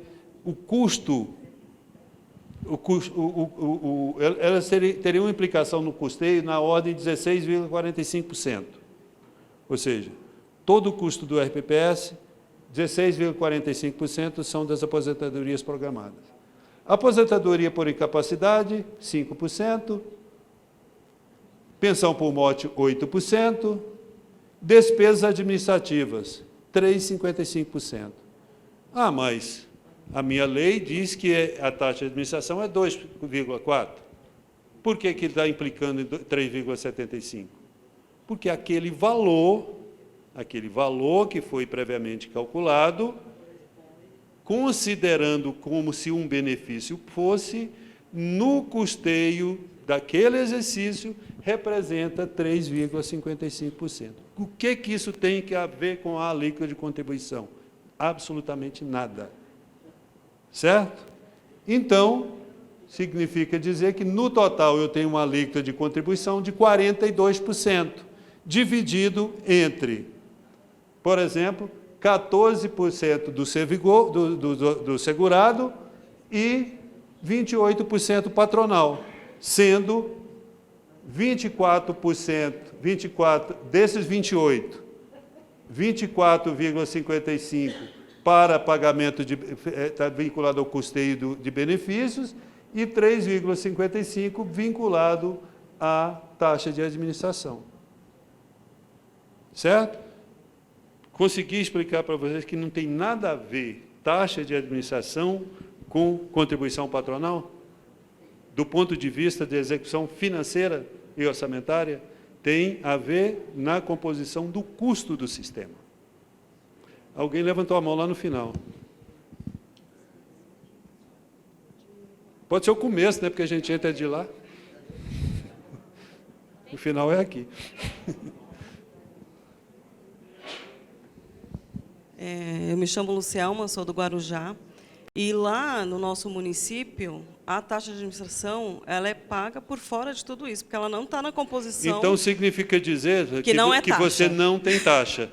elas teriam uma implicação no custeio na ordem de 16,45%. Ou seja, todo o custo do RPPS, 16,45% são das aposentadorias programadas. Aposentadoria por incapacidade, 5%. Pensão por morte, 8%. Despesas administrativas, 3,55%. Mas a minha lei diz que a taxa de administração é 2,4%. Por que está implicando em 3,75%? Porque aquele valor que foi previamente calculado, considerando como se um benefício fosse, no custeio daquele exercício, representa 3,55%. O que isso tem a ver com a alíquota de contribuição? Absolutamente nada. Certo? Então, significa dizer que, no total, eu tenho uma alíquota de contribuição de 42%, dividido entre, por exemplo, 14% do segurado e 28% patronal, sendo 24% desses 28, 24,55% para pagamento está vinculado ao custeio de benefícios e 3,55 vinculado à taxa de administração. Certo? Consegui explicar para vocês que não tem nada a ver taxa de administração com contribuição patronal? Do ponto de vista de execução financeira e orçamentária, tem a ver na composição do custo do sistema. Alguém levantou a mão lá no final. Pode ser o começo, né? Porque a gente entra de lá. O final é aqui. Eu me chamo Lucielma, sou do Guarujá. E lá no nosso município, a taxa de administração ela é paga por fora de tudo isso, porque ela não está na composição. Então significa dizer que você não tem taxa.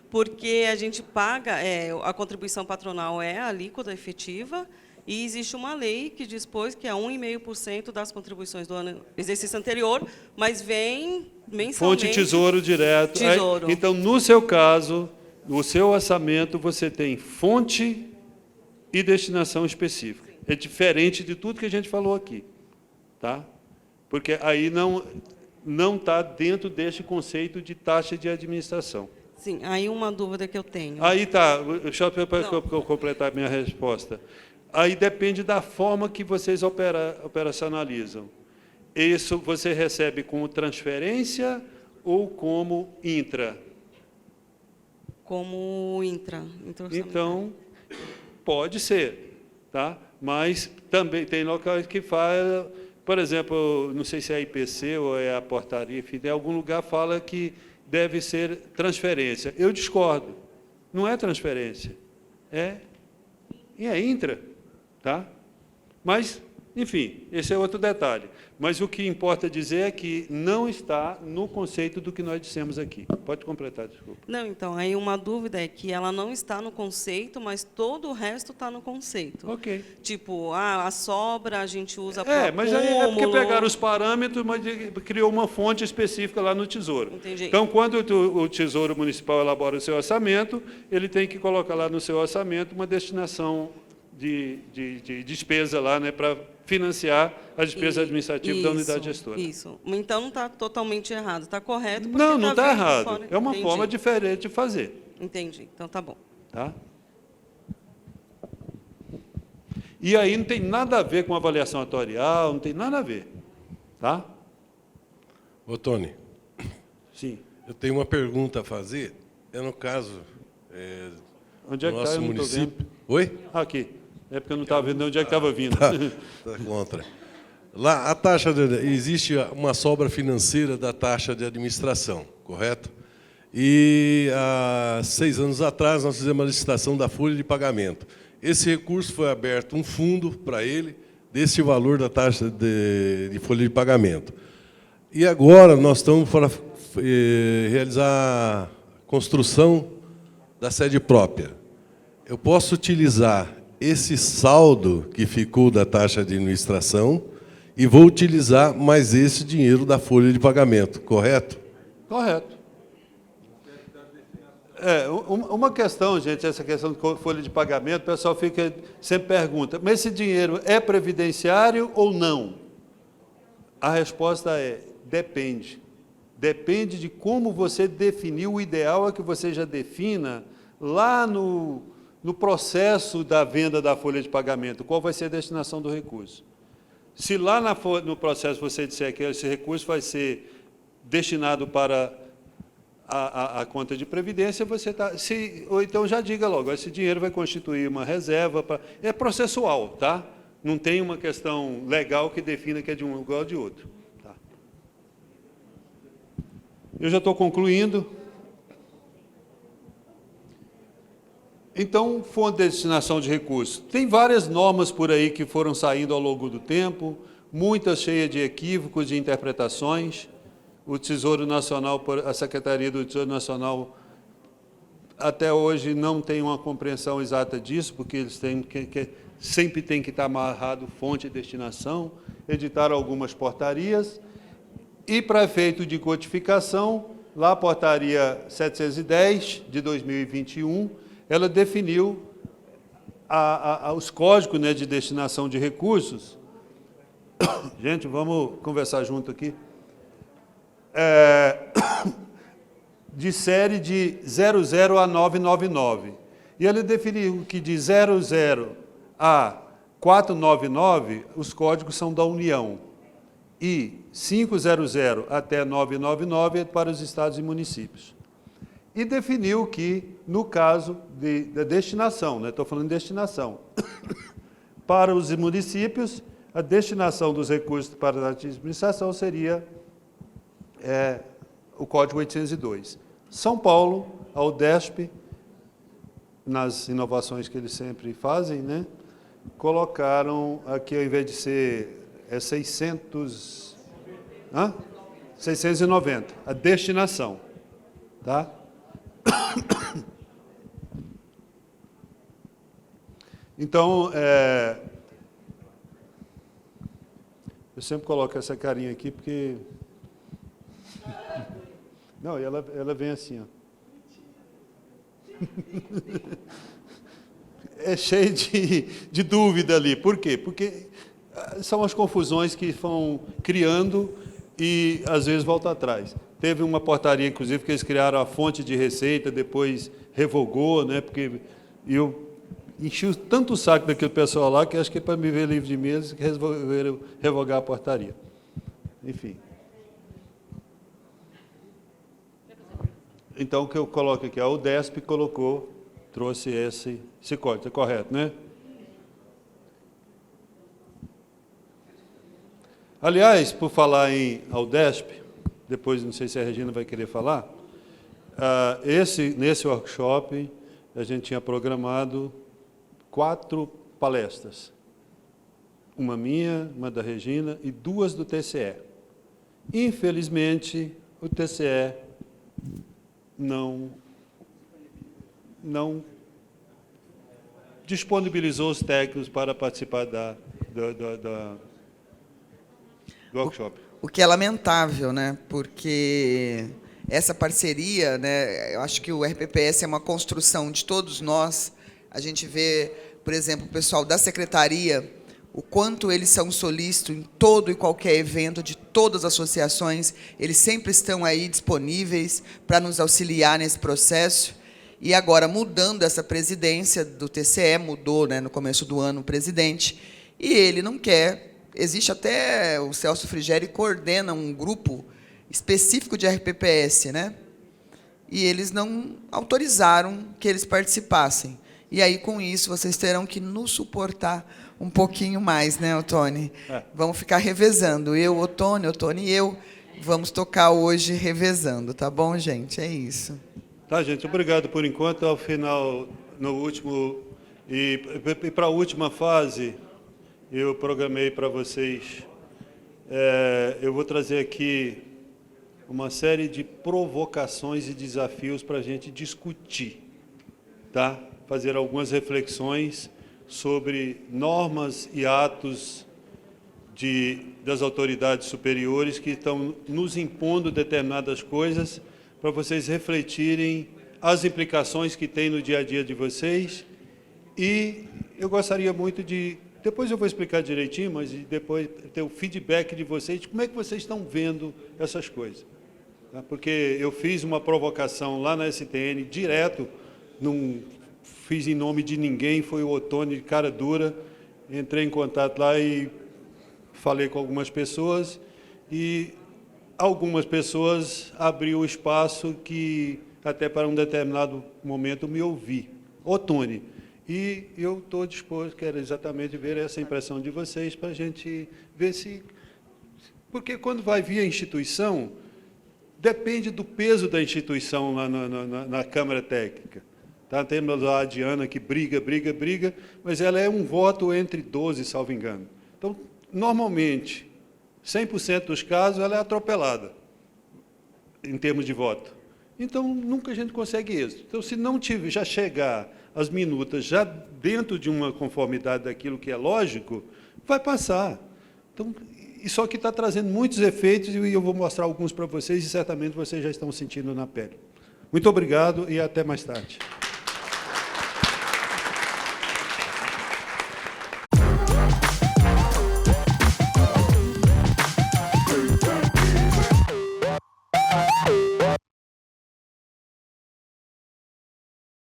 Porque a gente paga, a contribuição patronal é a alíquota efetiva, e existe uma lei que dispôs que é 1,5% das contribuições do ano exercício anterior, mas vem mensalmente. Fonte Tesouro direto. Tesouro. Então, no seu caso, no seu orçamento, você tem fonte e destinação específica. É diferente de tudo que a gente falou aqui. Tá? Porque aí não está dentro deste conceito de taxa de administração. Sim, aí uma dúvida que eu tenho. Aí está, deixa eu completar a minha resposta. Aí depende da forma que vocês operacionalizam. Isso você recebe como transferência ou como intra? Como intra. Então, pode ser, tá? Mas também tem locais que faz, por exemplo, não sei se é a IPC ou é a portaria, enfim, em algum lugar fala que deve ser transferência. Eu discordo. Não é transferência. É intra. Tá? Mas, enfim, esse é outro detalhe. Mas o que importa dizer é que não está no conceito do que nós dissemos aqui. Pode completar, desculpa. Não, então, aí uma dúvida é que ela não está no conceito, mas todo o resto está no conceito. Ok. Tipo, a sobra a gente usa para mas aí é porque pegaram os parâmetros, mas criou uma fonte específica lá no Tesouro. Entendi. Então, quando o Tesouro Municipal elabora o seu orçamento, ele tem que colocar lá no seu orçamento uma destinação de despesa lá, né, para financiar a despesa administrativa da unidade gestora. Isso. Então, não está totalmente errado, está correto. Não está errado. É uma forma diferente de fazer. Entendi. Então, tá bom. Tá? E aí não tem nada a ver com avaliação atuarial, não tem nada a ver. Tá? Ô, Tony. Sim. Eu tenho uma pergunta a fazer. No caso onde é que nosso tá? Eu não município. tô vendo. Oi? Aqui. É porque eu não estava vendo onde é que estava vindo. Tá contra. Lá, a taxa existe uma sobra financeira da taxa de administração, correto? E, há 6 anos atrás, nós fizemos a licitação da folha de pagamento. Esse recurso foi aberto um fundo para ele, desse valor da taxa de folha de pagamento. E agora nós estamos para realizar a construção da sede própria. Eu posso utilizar esse saldo que ficou da taxa de administração e vou utilizar mais esse dinheiro da folha de pagamento, correto? Correto. Uma questão, gente, essa questão de folha de pagamento, o pessoal sempre pergunta, mas esse dinheiro é previdenciário ou não? A resposta é, depende. Depende de como você definiu. O ideal é que você já defina lá no processo da venda da folha de pagamento, qual vai ser a destinação do recurso. Se lá no processo você disser que esse recurso vai ser destinado para a conta de previdência, você ou então já diga logo, esse dinheiro vai constituir uma reserva. É processual, tá? Não tem uma questão legal que defina que é de um lugar ou de outro. Tá? Eu já estou concluindo. Então, fonte de destinação de recursos. Tem várias normas por aí que foram saindo ao longo do tempo, muitas cheias de equívocos, de interpretações. O Tesouro Nacional, a Secretaria do Tesouro Nacional, até hoje não tem uma compreensão exata disso, porque eles sempre têm que estar amarrado fonte e destinação, editaram algumas portarias, e para efeito de codificação, lá a portaria 710, de 2021, ela definiu os códigos, né, de destinação de recursos. Gente, vamos conversar junto aqui. De série de 00 a 999. E ele definiu que de 00 a 499, os códigos são da União. E 500 até 999 é para os estados e municípios. E definiu que, no caso da destinação, né, estou falando de destinação, para os municípios, a destinação dos recursos para a administração seria o Código 802. São Paulo, a UDESP, nas inovações que eles sempre fazem, né, colocaram aqui, ao invés de ser 690, a destinação. Tá? Então, eu sempre coloco essa carinha aqui, porque... Não, ela vem assim, ó. É cheio de dúvida ali. Por quê? Porque são as confusões que vão criando e, às vezes, voltam atrás. Teve uma portaria, inclusive, que eles criaram a fonte de receita, depois revogou, né? Porque eu enchi tanto o saco daquele pessoal lá, que acho que para me ver livre de mesa, que resolveram revogar a portaria. Enfim. Então, o que eu coloco aqui, a UDESP trouxe esse código, é correto, né? Aliás, por falar em UDESP, depois não sei se a Regina vai querer falar, nesse workshop a gente tinha programado 4 palestras. Uma minha, uma da Regina e 2 do TCE. Infelizmente, o TCE não disponibilizou os técnicos para participar do workshop. O que é lamentável, né? Porque essa parceria, né, eu acho que o RPPS é uma construção de todos nós. A gente vê, por exemplo, o pessoal da secretaria, o quanto eles são solícitos em todo e qualquer evento de todas as associações, eles sempre estão aí disponíveis para nos auxiliar nesse processo. E agora, mudando essa presidência do TCE, mudou, né, no começo do ano o presidente, e ele não quer, existe até, o Celso Frigeri coordena um grupo específico de RPPS, né? E eles não autorizaram que eles participassem. E aí, com isso, vocês terão que nos suportar um pouquinho mais, né, Ottoni? Vamos ficar revezando. Eu, Ottoni e eu, vamos tocar hoje revezando, tá bom, gente? É isso. Tá, gente, obrigado por enquanto. Ao final, no último, e para a última fase, eu programei para vocês, eu vou trazer aqui uma série de provocações e desafios para a gente discutir, tá? Fazer algumas reflexões sobre normas e atos das autoridades superiores que estão nos impondo determinadas coisas, para vocês refletirem as implicações que tem no dia a dia de vocês. E eu gostaria muito de... Depois eu vou explicar direitinho, mas depois ter o feedback de vocês, de como é que vocês estão vendo essas coisas. Tá? Porque eu fiz uma provocação lá na STN, direto, não fiz em nome de ninguém, foi o Ottoni, de cara dura, entrei em contato lá e falei com algumas pessoas, e algumas pessoas abriu espaço que, até para um determinado momento, me ouvi. Ottoni. E eu estou disposto, quero exatamente ver essa impressão de vocês, para a gente ver se... Porque quando vai via instituição, depende do peso da instituição lá na Câmara Técnica. Tá? Temos lá a Diana que briga, mas ela é um voto entre 12, salvo engano. Então, normalmente, 100% dos casos, ela é atropelada, em termos de voto. Então, nunca a gente consegue êxito. Então, se não tiver, já chegar as minutas já dentro de uma conformidade daquilo que é lógico, vai passar. Então, isso aqui está trazendo muitos efeitos, e eu vou mostrar alguns para vocês, e certamente vocês já estão sentindo na pele. Muito obrigado e até mais tarde.